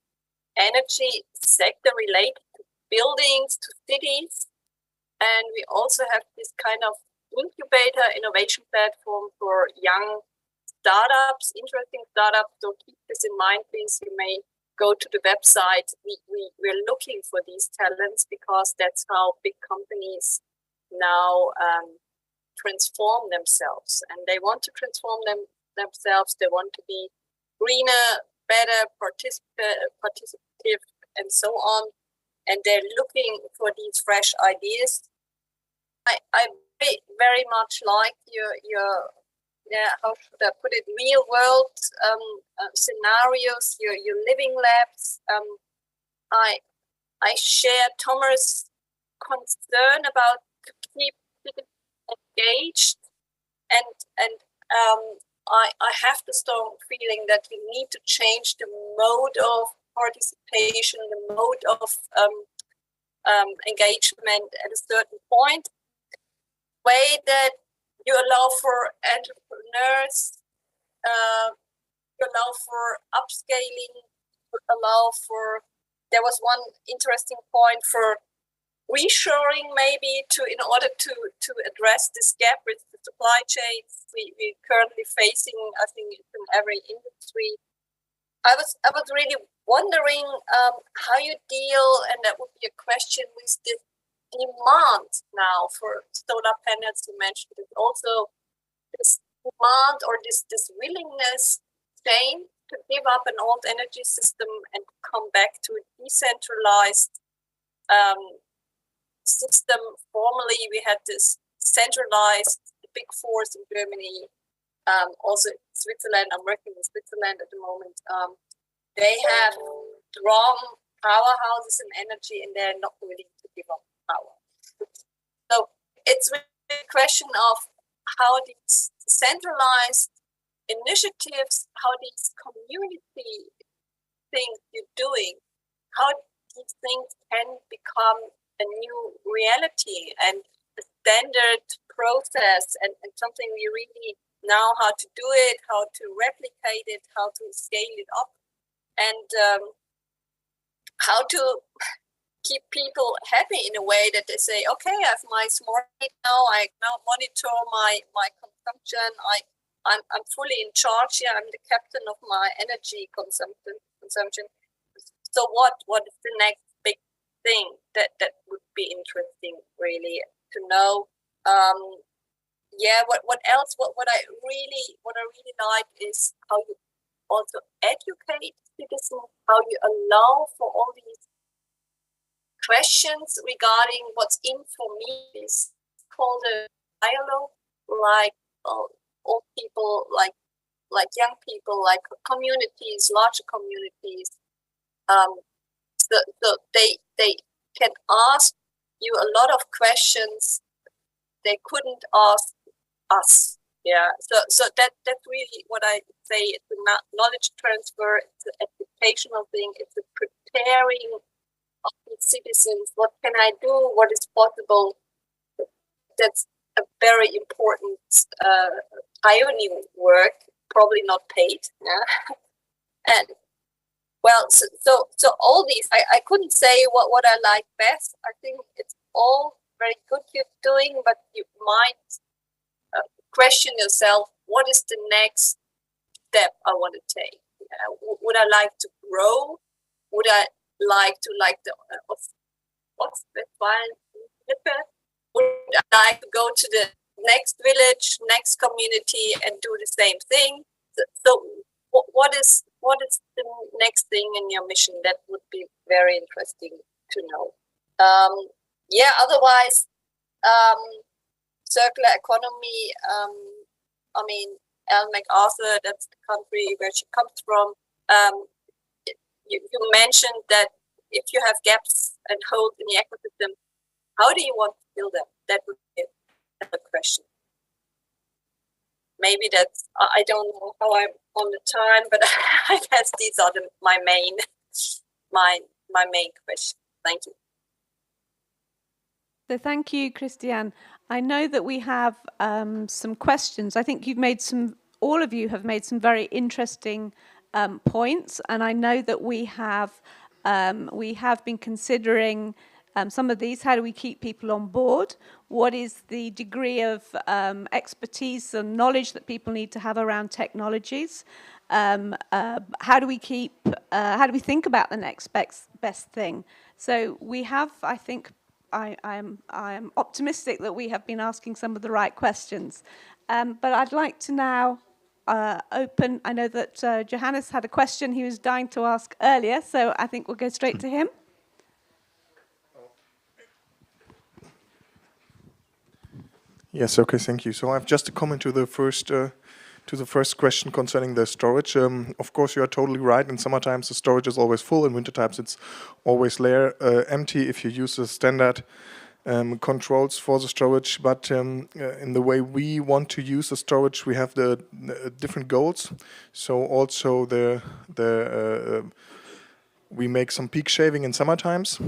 energy sector related to buildings, to cities. And we also have this kind of incubator innovation platform for young startups, interesting startups. So keep this in mind, please. You may go to the website. We're looking for these talents because that's how big companies now transform themselves. And they want to transform themselves. They want to be greener, better, participative, and so on. And they're looking for these fresh ideas. I very much like your how should I put it, real world scenarios, your living labs. I share Thomas' concern about to keep people engaged, and I have the strong feeling that we need to change the mode of participation, the mode of engagement at a certain point. way that you allow for entrepreneurs, you allow for upscaling, you allow for, there was one interesting point for reshoring maybe in order to address this gap with the supply chains we're currently facing. I think it's in every industry. I was really wondering how you deal, and that would be a question, with this demand now for solar panels. You mentioned it also, this demand or this willingness chain to give up an old energy system and come back to a decentralized system. Formerly, we had this centralized big fours in Germany, also Switzerland. I'm working in Switzerland at the moment. They have strong powerhouses in energy, and they're not willing to give up power. So it's really a question of how these centralized initiatives, how these community things you're doing, how these things can become a new reality and a standard process, and something we really know how to do it, how to replicate it, how to scale it up, and how to keep people happy in a way that they say, okay, I have my smart meter now, I now monitor my consumption, I'm fully in charge here, I'm the captain of my energy consumption. So what is the next big thing that would be interesting really to know? What else? What I really like is how you also educate citizens, how you allow for all these questions regarding what's in for me. Is called a dialogue, like old people, like young people, like communities, larger communities. So they can ask you a lot of questions they couldn't ask us. Yeah. So that's really what I say. It's a knowledge transfer. It's an educational thing. It's a preparing of the citizens. What can I do? What is possible? That's a very important pioneering work. Probably not paid. Yeah. And well, so all these, I couldn't say what I like best. I think it's all very good you're doing, but you might question yourself, what is the next step I want to take? Would I like to grow? Would I like to would I like to go to the next village, next community, and do the same thing? So what is the next thing in your mission? That would be very interesting to know. Otherwise, circular economy, I mean, Ellen MacArthur, that's the country where she comes from. You mentioned that if you have gaps and holes in the ecosystem, how do you want to fill them? That would be a question. Maybe that's, I don't know how I'm on the time, but I guess these are my main question. Thank you. So thank you, Christiane. I know that we have some questions. I think all of you have made some very interesting points, and I know that we have been considering some of these. How do we keep people on board? What is the degree of expertise and knowledge that people need to have around technologies? How do we think about the next best thing? So we have, I think, I am optimistic that we have been asking some of the right questions. But I'd like to now open. I know that Johannes had a question he was dying to ask earlier, so I think we'll go straight to him. Yes, okay, thank you. So I have just a comment to the first question concerning the storage. Of course, you are totally right. In summer times, the storage is always full. In winter times, it's always empty if you use the standard controls for the storage. But in the way we want to use the storage, we have the different goals. So also we make some peak shaving in summer times.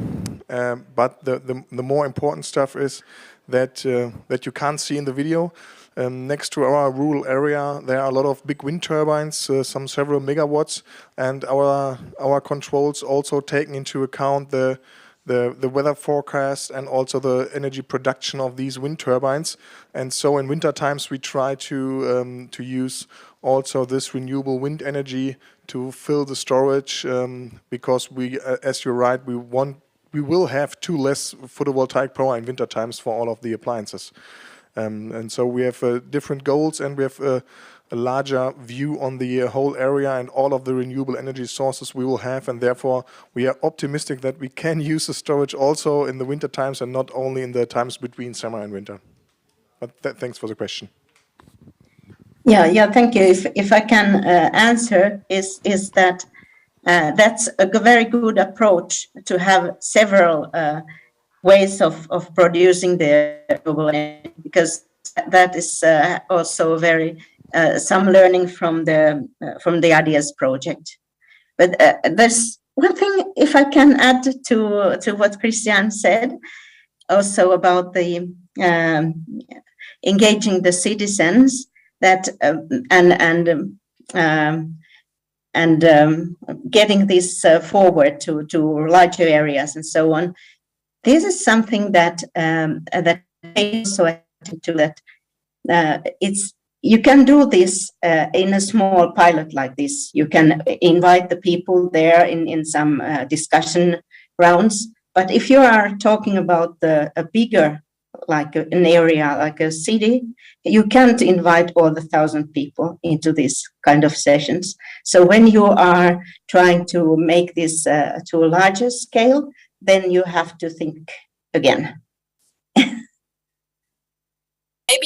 But the more important stuff is that that you can't see in the video. Next to our rural area, there are a lot of big wind turbines, some several megawatts, and our controls also taking into account the weather forecast and also the energy production of these wind turbines. And so in winter times we try to use also this renewable wind energy to fill the storage, because we, as you're right, we will have two less photovoltaic power in winter times for all of the appliances. And so we have different goals, and we have a larger view on the whole area and all of the renewable energy sources we will have, and therefore we are optimistic that we can use the storage also in the winter times and not only in the times between summer and winter. But thanks for the question. Yeah, thank you. If I can answer, is that that's a very good approach to have several ways of producing the renewable energy, because that is also very some learning from the ideas project. But there's one thing, if I can add to what Christian said, also about the engaging the citizens, that and getting this forward to larger areas and so on. This is something that that also to that you can do this in a small pilot like this. You can invite the people there in some discussion rounds. But if you are talking about a bigger, like an area, like a city, you can't invite all the 1,000 people into this kind of sessions. So when you are trying to make this to a larger scale, then you have to think again. Maybe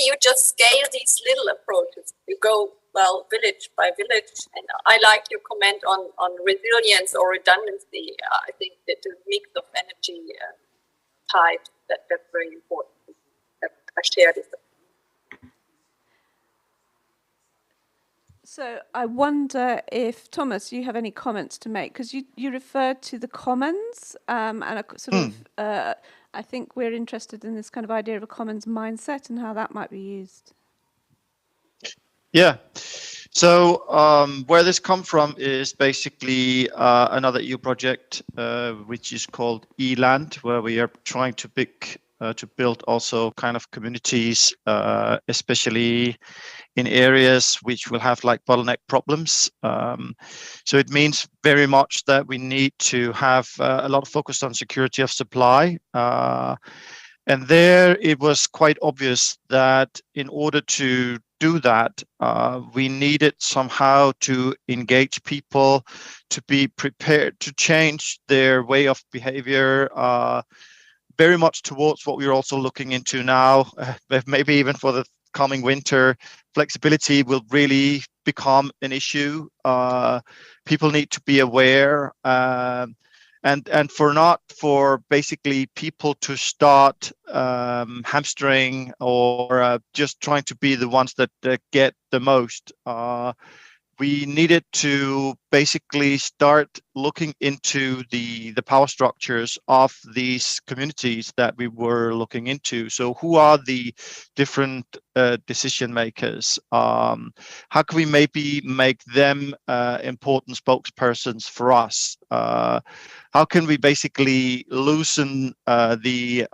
you just scale these little approaches. You go, well, village by village. And I like your comment on resilience or redundancy. I think that the mix of energy types, that's very important. I share this. So I wonder if, Thomas, you have any comments to make, because you referred to the commons and a sort of, I think we're interested in this kind of idea of a commons mindset and how that might be used. Yeah. So where this comes from is basically another EU project, which is called eLand, where we are trying to build also kind of communities, especially in areas which will have like bottleneck problems. So it means very much that we need to have a lot of focus on security of supply. And there it was quite obvious that in order to do that, we needed somehow to engage people, to be prepared to change their way of behavior, very much towards what we're also looking into now, maybe even for the coming winter. Flexibility will really become an issue. People need to be aware, and for basically people to start hamstring or just trying to be the ones that get the most. We needed to basically start looking into the power structures of these communities that we were looking into. So who are the different decision makers? How can we maybe make them important spokespersons for us? How can we basically loosen the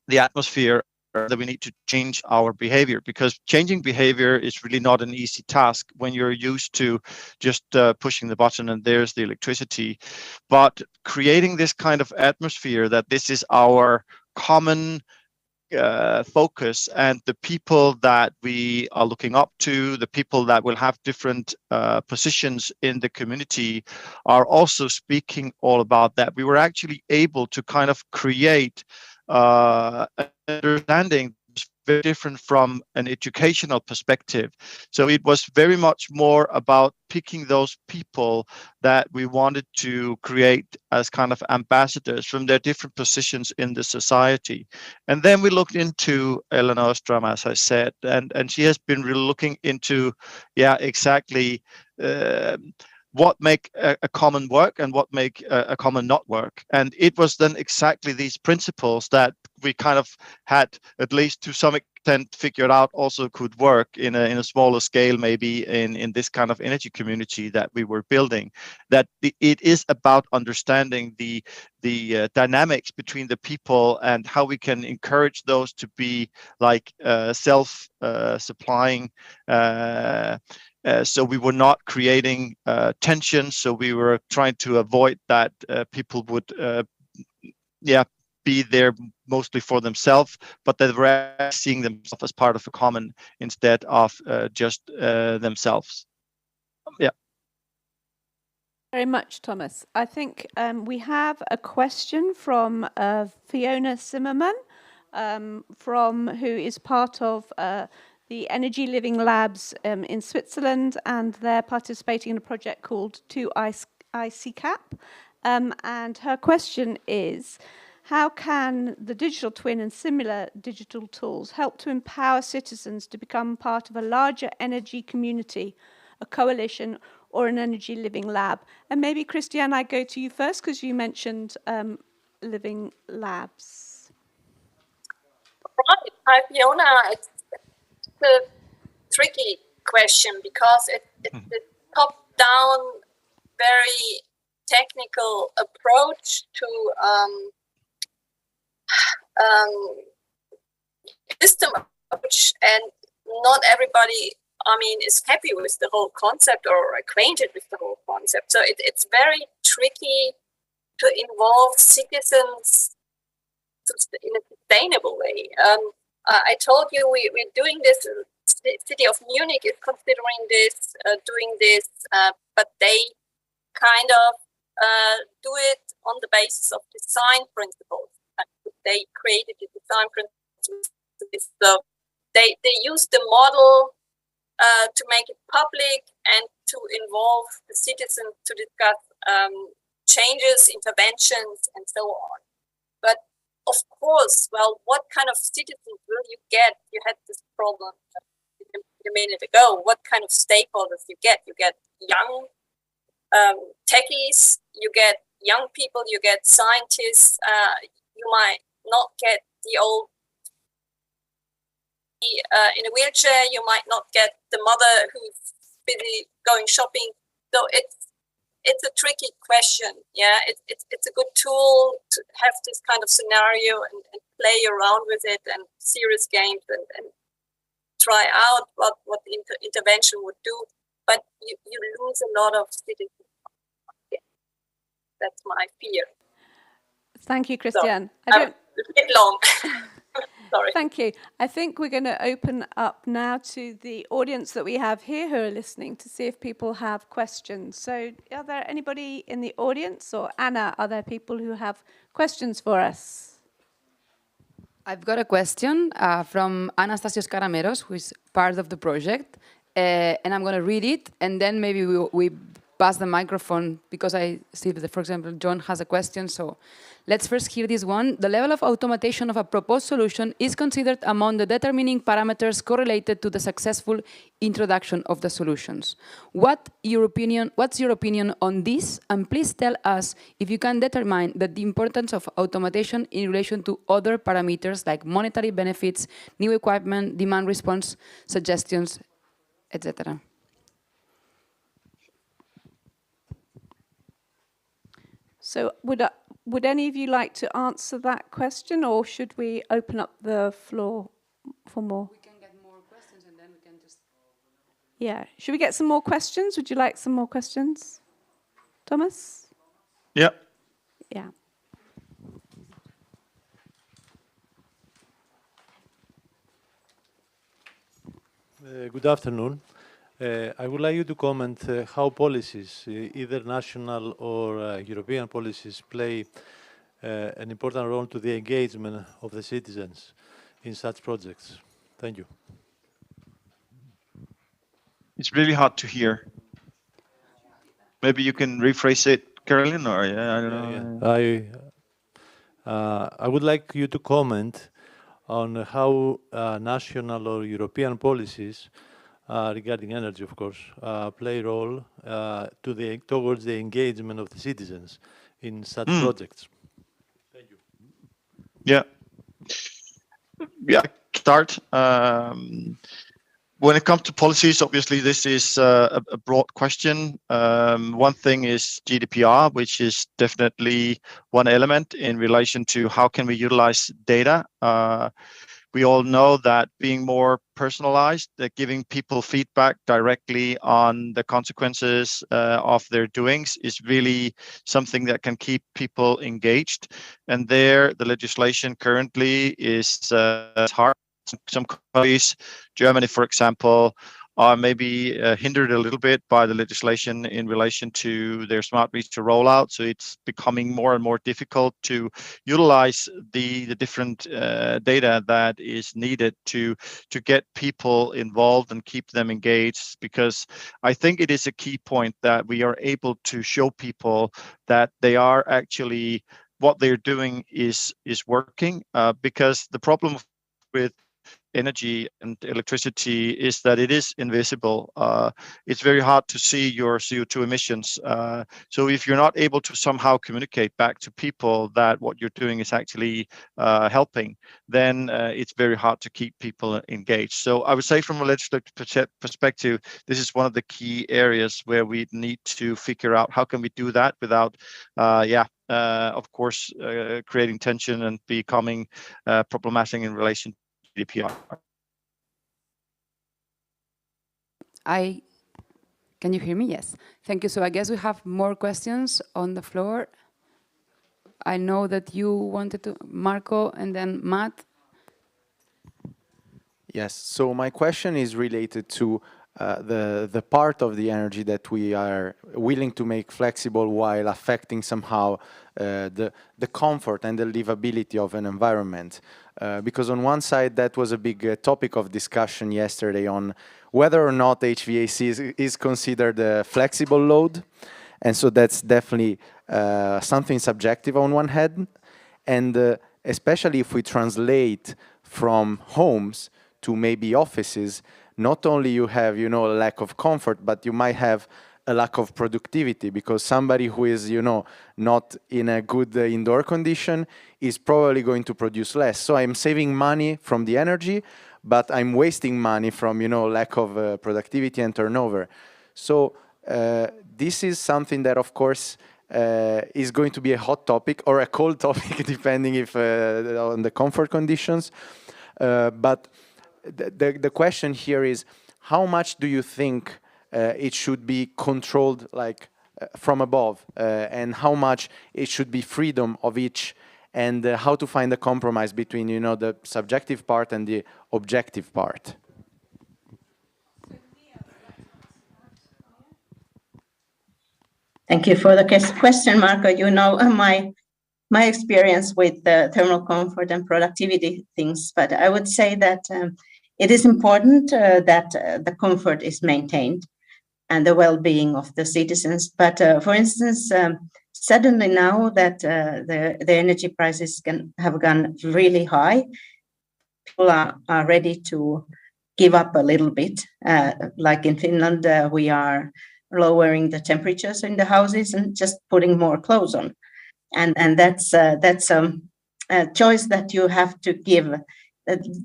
atmosphere that we need to change our behavior? Because changing behavior is really not an easy task when you're used to just pushing the button and there's the electricity. But creating this kind of atmosphere that this is our common focus, and the people that we are looking up to, the people that will have different positions in the community, are also speaking all about that. We were actually able to kind of create understanding very different from an educational perspective. So it was very much more about picking those people that we wanted to create as kind of ambassadors from their different positions in the society. And then we looked into Ellen Ostrom, as I said, and she has been really looking into, exactly what make a common work and what make a common not work. And it was then exactly these principles that we kind of had, at least to some extent, figured out also could work in a smaller scale, maybe in this kind of energy community that we were building. That it is about understanding the dynamics between the people and how we can encourage those to be like self-supplying. So we were not creating tension. So we were trying to avoid that people would, be there mostly for themselves, but they were seeing themselves as part of a common instead of just themselves. Yeah. Very much, Thomas. I think we have a question from Fiona Zimmerman, who is part of the Energy Living Labs in Switzerland, and they're participating in a project called 2ICCAP. And her question is, how can the digital twin and similar digital tools help to empower citizens to become part of a larger energy community, a coalition, or an energy living lab? And maybe, Christiane, I go to you first because you mentioned living labs. Right. Hi, Fiona. It's a tricky question because it's a top-down, very technical approach to system approach, and not everybody, is happy with the whole concept or acquainted with the whole concept. So it's very tricky to involve citizens in a sustainable way. I told you we're doing this. The city of Munich is considering this, doing this, but they kind of do it on the basis of design principles. They created the design principles. So they use the model to make it public and to involve the citizens to discuss changes, interventions, and so on. But of course, well, what kind of citizens will you get? You had this problem a minute ago. What kind of stakeholders you get? You get young techies, you get young people, you get scientists. You might not get the old in a wheelchair. You might not get the mother who's busy going shopping. So it's a tricky question. Yeah, it's a good tool to have this kind of scenario and play around with it, and serious games and try out what the intervention would do. But you lose a lot of citizens. That's my fear. Thank you, Christiane. So, a bit long. Sorry. Thank you. I think we're going to open up now to the audience that we have here who are listening to see if people have questions. So are there anybody in the audience, or Anna, are there people who have questions for us? I've got a question from Anastasios Karameros, who is part of the project, and I'm going to read it, and then maybe we pass the microphone, because I see that, for example, John has a question. So let's first hear this one. The level of automation of a proposed solution is considered among the determining parameters correlated to the successful introduction of the solutions. What's your opinion on this? And please tell us if you can determine the importance of automation in relation to other parameters like monetary benefits, new equipment, demand response, suggestions, etc. So would any of you like to answer that question, or should we open up the floor for more? We can get more questions and then we can just... Yeah. Should we get some more questions? Would you like some more questions? Thomas? Yeah. Yeah. Good afternoon. I would like you to comment how policies, either national or European policies, play an important role to the engagement of the citizens in such projects. Thank you. It's really hard to hear. Maybe you can rephrase it, Caroline, or I don't know. I would like you to comment on how national or European policies regarding energy, of course, play a role towards the engagement of the citizens in such projects? Thank you. Yeah. Yeah, start. When it comes to policies, obviously this is a broad question. One thing is GDPR, which is definitely one element in relation to how can we utilize data. We all know that being more personalized, that giving people feedback directly on the consequences of their doings is really something that can keep people engaged. And there, the legislation currently is hard. Some countries, Germany, for example, are maybe hindered a little bit by the legislation in relation to their smart meter rollout. So it's becoming more and more difficult to utilize the different data that is needed to get people involved and keep them engaged. Because I think it is a key point that we are able to show people that they are actually what they're doing is working. Because the problem with energy and electricity is that it is invisible. It's very hard to see your CO2 emissions. So if you're not able to somehow communicate back to people that what you're doing is actually helping, then it's very hard to keep people engaged. So I would say from a legislative perspective, this is one of the key areas where we need to figure out how can we do that without, of course, creating tension and becoming problematic in relation to GDPR. Can you hear me? Yes. Thank you. So I guess we have more questions on the floor. I know that you wanted to, Marco, and then Matt. Yes. So my question is related to the part of the energy that we are willing to make flexible while affecting somehow the comfort and the livability of an environment. Because on one side, that was a big topic of discussion yesterday on whether or not HVAC is considered a flexible load. And so that's definitely something subjective on one hand. And especially if we translate from homes to maybe offices, not only you have, a lack of comfort, but you might have a lack of productivity, because somebody who is, not in a good indoor condition is probably going to produce less. So I'm saving money from the energy, but I'm wasting money from, lack of productivity and turnover. So this is something that, of course, is going to be a hot topic or a cold topic, depending if on the comfort conditions. But the question here is, how much do you think it should be controlled from above, and how much it should be freedom of each, and how to find a compromise between, the subjective part and the objective part? Thank you for the question, Marco. You know my experience with thermal comfort and productivity things, but I would say that it is important that the comfort is maintained and the well-being of the citizens. But for instance, suddenly now that the energy prices have gone really high, people are ready to give up a little bit. Like in Finland, we are lowering the temperatures in the houses and just putting more clothes on. And that's a choice that you have to give.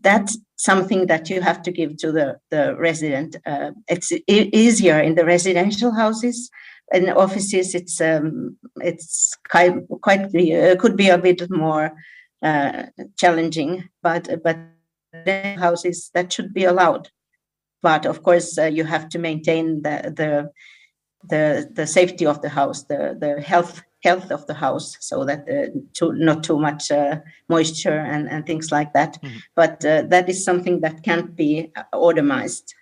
That's something that you have to give to the resident. It's easier in the residential houses. In offices, it's quite could be a bit more challenging. But in houses that should be allowed. But of course, you have to maintain the safety of the house, the health of the house, so that not too much moisture and things like that. Mm-hmm. But that is something that can't be automized.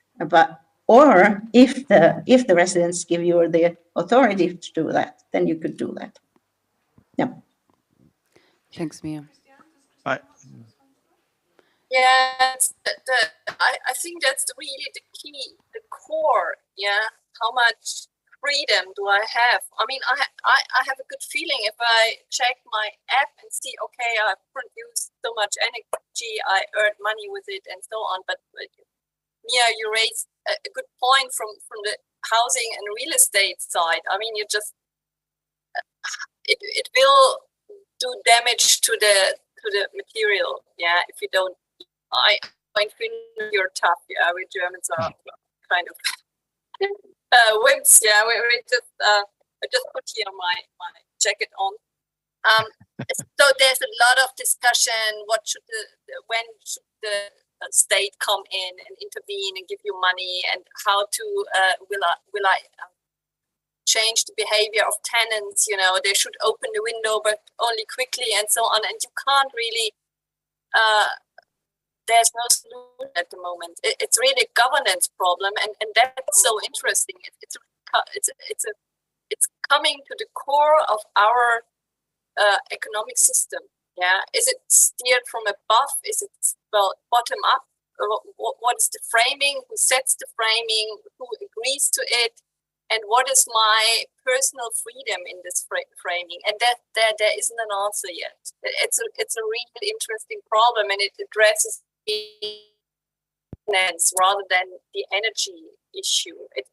Or if the residents give you the authority to do that, then you could do that. Yeah. Thanks, Mia. Yeah, I think that's really the key, the core. Yeah, how much freedom do I have? I mean, I have a good feeling if I check my app and see, okay, I've produced so much energy, I earned money with it, and so on. But Mia, you raised a good point from the housing and real estate side. I mean, you just it will do damage to the material. Yeah, if you don't. I think you're tough. Yeah, we Germans are kind of wimps. Yeah, we just I just put here my jacket on. So there's a lot of discussion. When should the state come in and intervene and give you money, and how to will I change the behavior of tenants? You know, they should open the window, but only quickly, and so on. And you can't really. There's no solution at the moment. It's really a governance problem, and that's so interesting. It's coming to the core of our economic system. Yeah, is it steered from above? Is it bottom up? What is the framing? Who sets the framing? Who agrees to it? And what is my personal freedom in this framing? And there isn't an answer yet. It's a really interesting problem, and it addresses finance rather than the energy issue. It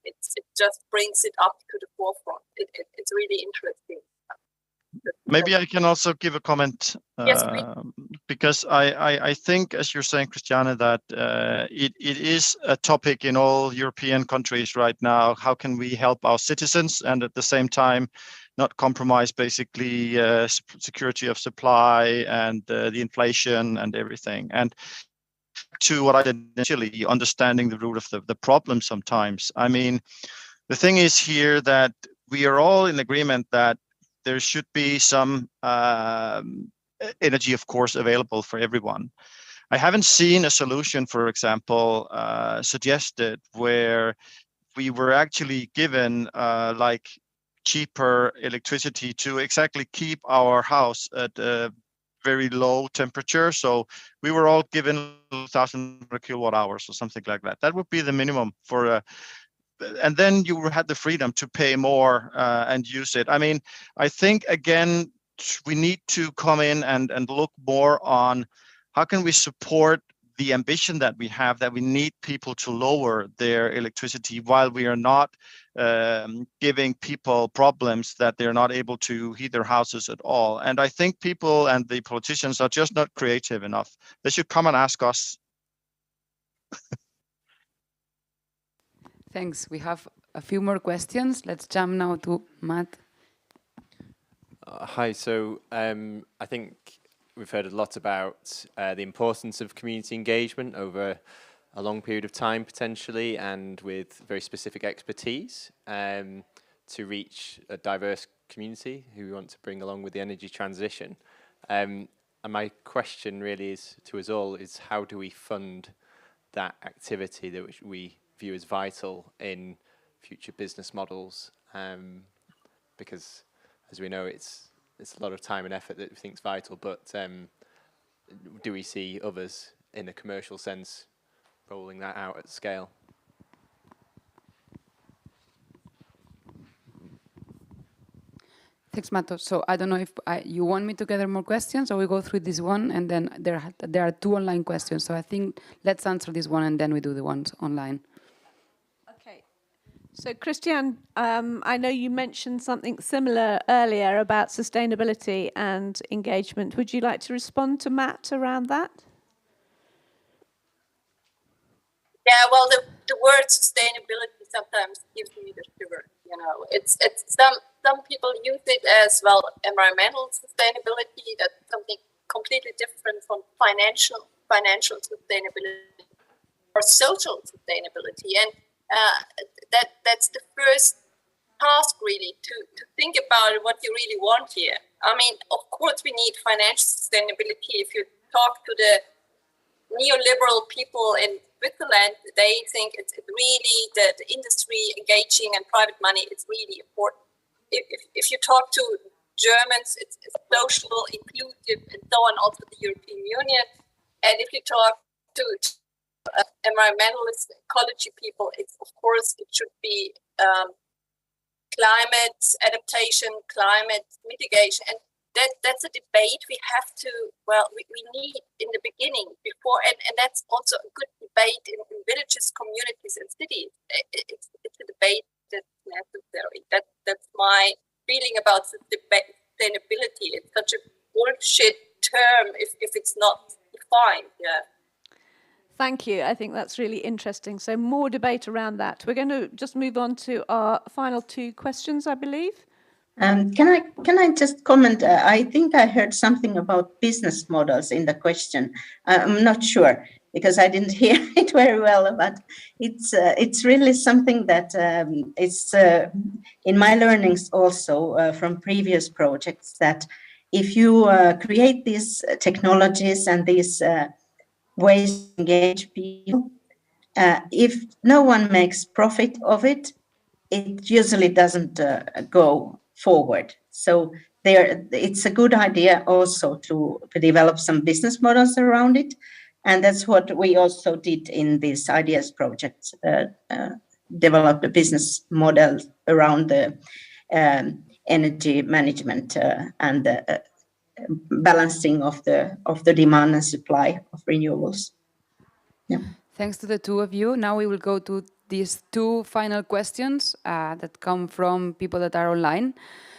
just brings it up to the forefront. It's really interesting. Maybe I can also give a comment, yes, please. Because I think, as you're saying, Christiane, that it is a topic in all European countries right now. How can we help our citizens and at the same time not compromise basically security of supply and the inflation and everything? And to what I did initially, understanding the root of the problem sometimes. I mean, the thing is here that we are all in agreement that there should be some energy, of course, available for everyone. I haven't seen a solution, for example, suggested where we were actually given like cheaper electricity to exactly keep our house at a very low temperature. So we were all given 1,000 kilowatt hours or something like that. That would be the minimum for and then you had the freedom to pay more and use it. I mean, I think, again, we need to come in and look more on how can we support the ambition that we have, that we need people to lower their electricity while we are not giving people problems that they're not able to heat their houses at all. And I think people and the politicians are just not creative enough. They should come and ask us. Thanks. We have a few more questions. Let's jump now to Matt. Hi. So I think we've heard a lot about the importance of community engagement over a long period of time, potentially, and with very specific expertise to reach a diverse community who we want to bring along with the energy transition. And my question really is to us all is how do we fund that activity that we view as vital in future business models, because as we know it's a lot of time and effort that we think is vital, but do we see others in a commercial sense rolling that out at scale? Thanks, Mato. So I don't know if you want me to gather more questions or we go through this one and then there are two online questions. So I think let's answer this one and then we do the ones online. So, Christian, I know you mentioned something similar earlier about sustainability and engagement. Would you like to respond to Matt around that? Yeah, well, the word sustainability sometimes gives me the shiver. You know, it's some people use it as well. Environmental sustainability, that's something completely different from financial sustainability or social sustainability, and that's the first task really to think about what you really want here. I mean, of course we need financial sustainability. If you talk to the neoliberal people in Switzerland, they think it's really the industry engaging and private money is really important. If you talk to Germans, it's social, inclusive, and so on, also the European Union. And if you talk to environmentalist ecology people, it's of course it should be climate adaptation, climate mitigation, and that's a debate we have to, well, we need in the beginning before, and that's also a good debate in villages, communities, and cities. It's a debate that's necessary. That's my feeling about sustainability. It's such a bullshit term if it's not defined. Yeah. Thank you. I think that's really interesting. So more debate around that. We're going to just move on to our final two questions, I believe. Can I just comment? I think I heard something about business models in the question. I'm not sure because I didn't hear it very well, but it's really something that it's in my learnings also from previous projects, that if you create these technologies and these ways to engage people, if no one makes profit of it, it usually doesn't go forward. So it's a good idea also to develop some business models around it. And that's what we also did in this Ideas project, developed a business model around the energy management and the balancing of the demand and supply of renewables. Yeah. Thanks to the two of you. Now we will go to these two final questions that come from people that are online.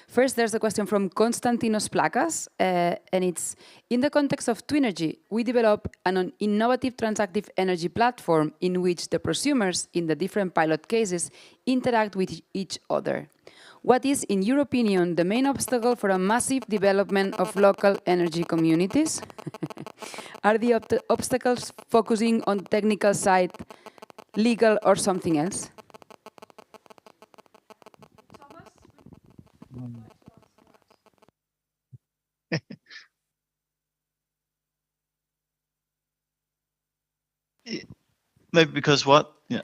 First, there's a question from Konstantinos Plakas, and it's, in the context of Twinergy, we develop an innovative transactive energy platform in which the prosumers in the different pilot cases interact with each other. What is, in your opinion, the main obstacle for a massive development of local energy communities? Are the obstacles focusing on the technical side, legal, or something else? Maybe because what? Yeah.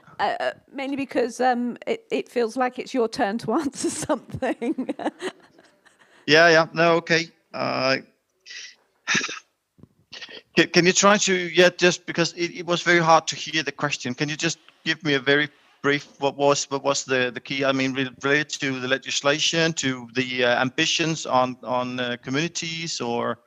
Mainly because it feels like it's your turn to answer something. Yeah. No, okay. Can you try to, just because it was very hard to hear the question. Can you just give me a very brief, what was the key? I mean, related to the legislation, to the ambitions on communities, or?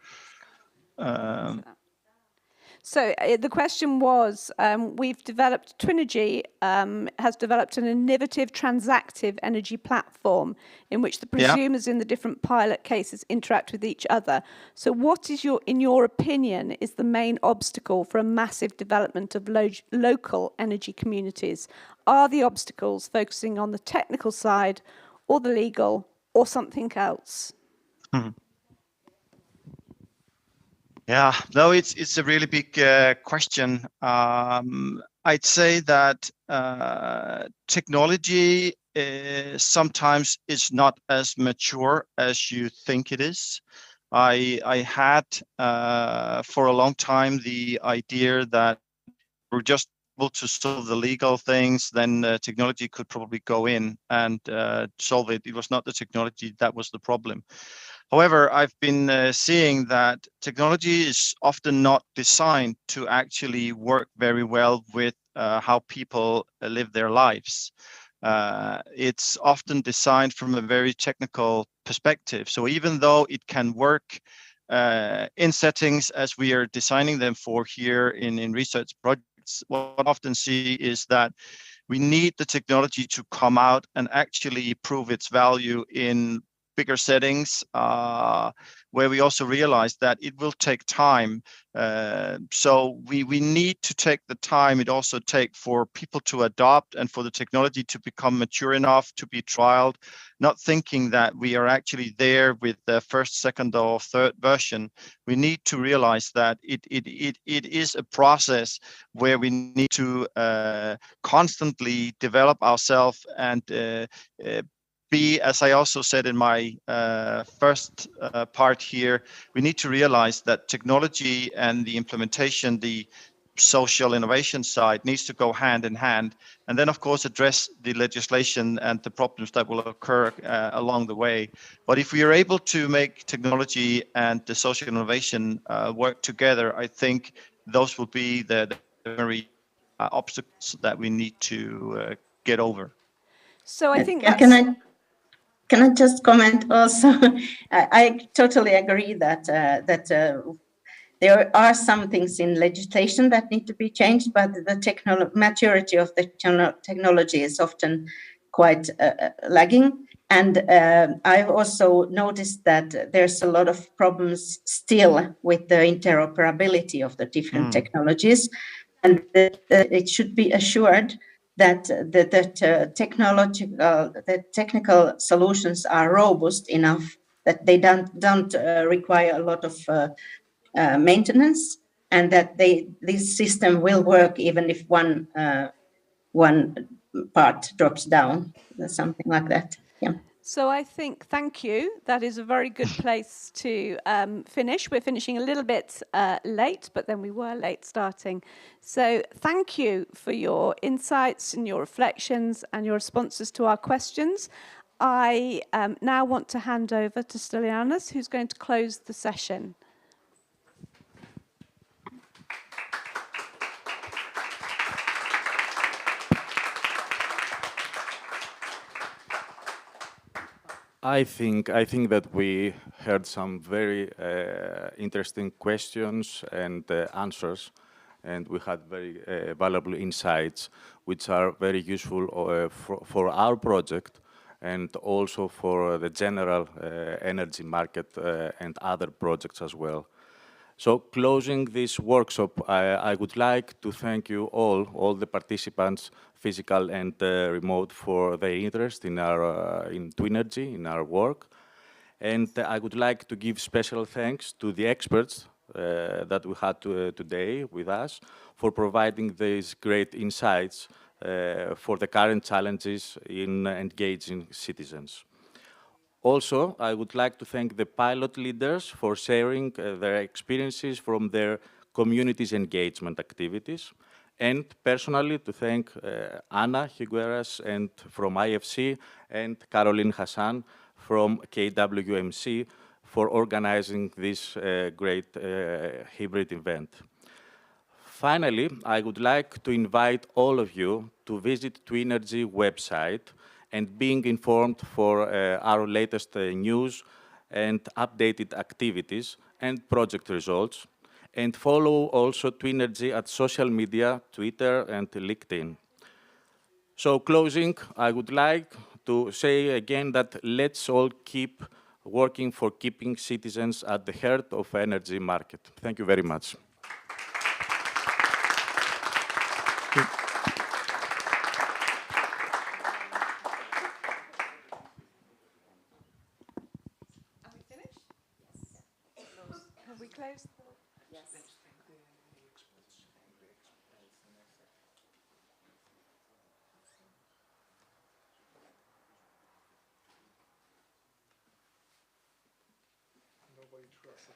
So the question was, we've developed, Twinergy has developed an innovative transactive energy platform in which the prosumers in the different pilot cases interact with each other. So what is in your opinion, is the main obstacle for a massive development of local energy communities? Are the obstacles focusing on the technical side or the legal or something else? Mm-hmm. Yeah, no, it's a really big question. I'd say that technology sometimes is not as mature as you think it is. I had for a long time the idea that we're just able to solve the legal things, then technology could probably go in and solve it. It was not the technology that was the problem. However, I've been seeing that technology is often not designed to actually work very well with how people live their lives. It's often designed from a very technical perspective. So even though it can work in settings as we are designing them for here in research projects, what I often see is that we need the technology to come out and actually prove its value in bigger settings, where we also realize that it will take time. So we need to take the time it also takes for people to adopt and for the technology to become mature enough to be trialed, not thinking that we are actually there with the first, second, or third version. We need to realize that it is a process where we need to constantly develop ourselves and be, as I also said in my first part here, we need to realize that technology and the implementation, the social innovation side, needs to go hand in hand, and then of course address the legislation and the problems that will occur along the way. But if we are able to make technology and the social innovation work together, I think those will be the primary obstacles that we need to get over. So I think Can I just comment also? I totally agree that there are some things in legislation that need to be changed, but the maturity of the technology is often quite lagging. And I've also noticed that there's a lot of problems still with the interoperability of the different technologies, and it should be assured that the technical solutions are robust enough that they don't require a lot of maintenance, and that this system will work even if one part drops down, something like that. Yeah. So I think, thank you. That is a very good place to finish. We're finishing a little bit late, but then we were late starting. So thank you for your insights and your reflections and your responses to our questions. I now want to hand over to Stylianos, who's going to close the session. I think that we heard some very interesting questions and answers, and we had very valuable insights, which are very useful for our project and also for the general energy market and other projects as well. So closing this workshop, I would like to thank you all the participants, physical and remote, for their interest in our in Twinergy, in our work. And I would like to give special thanks to the experts that we had today with us for providing these great insights for the current challenges in engaging citizens. Also, I would like to thank the pilot leaders for sharing their experiences from their community's engagement activities, and personally to thank Anna Higueras and from IFC and Caroline Hassan from KWMC for organizing this great hybrid event. Finally, I would like to invite all of you to visit Twinergy website and being informed for our latest news and updated activities and project results, and follow also Twinergy at social media, Twitter and LinkedIn. So closing, I would like to say again that let's all keep working for keeping citizens at the heart of energy market. Thank you very much. Have we closed? Yes.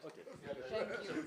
Okay. Thank you.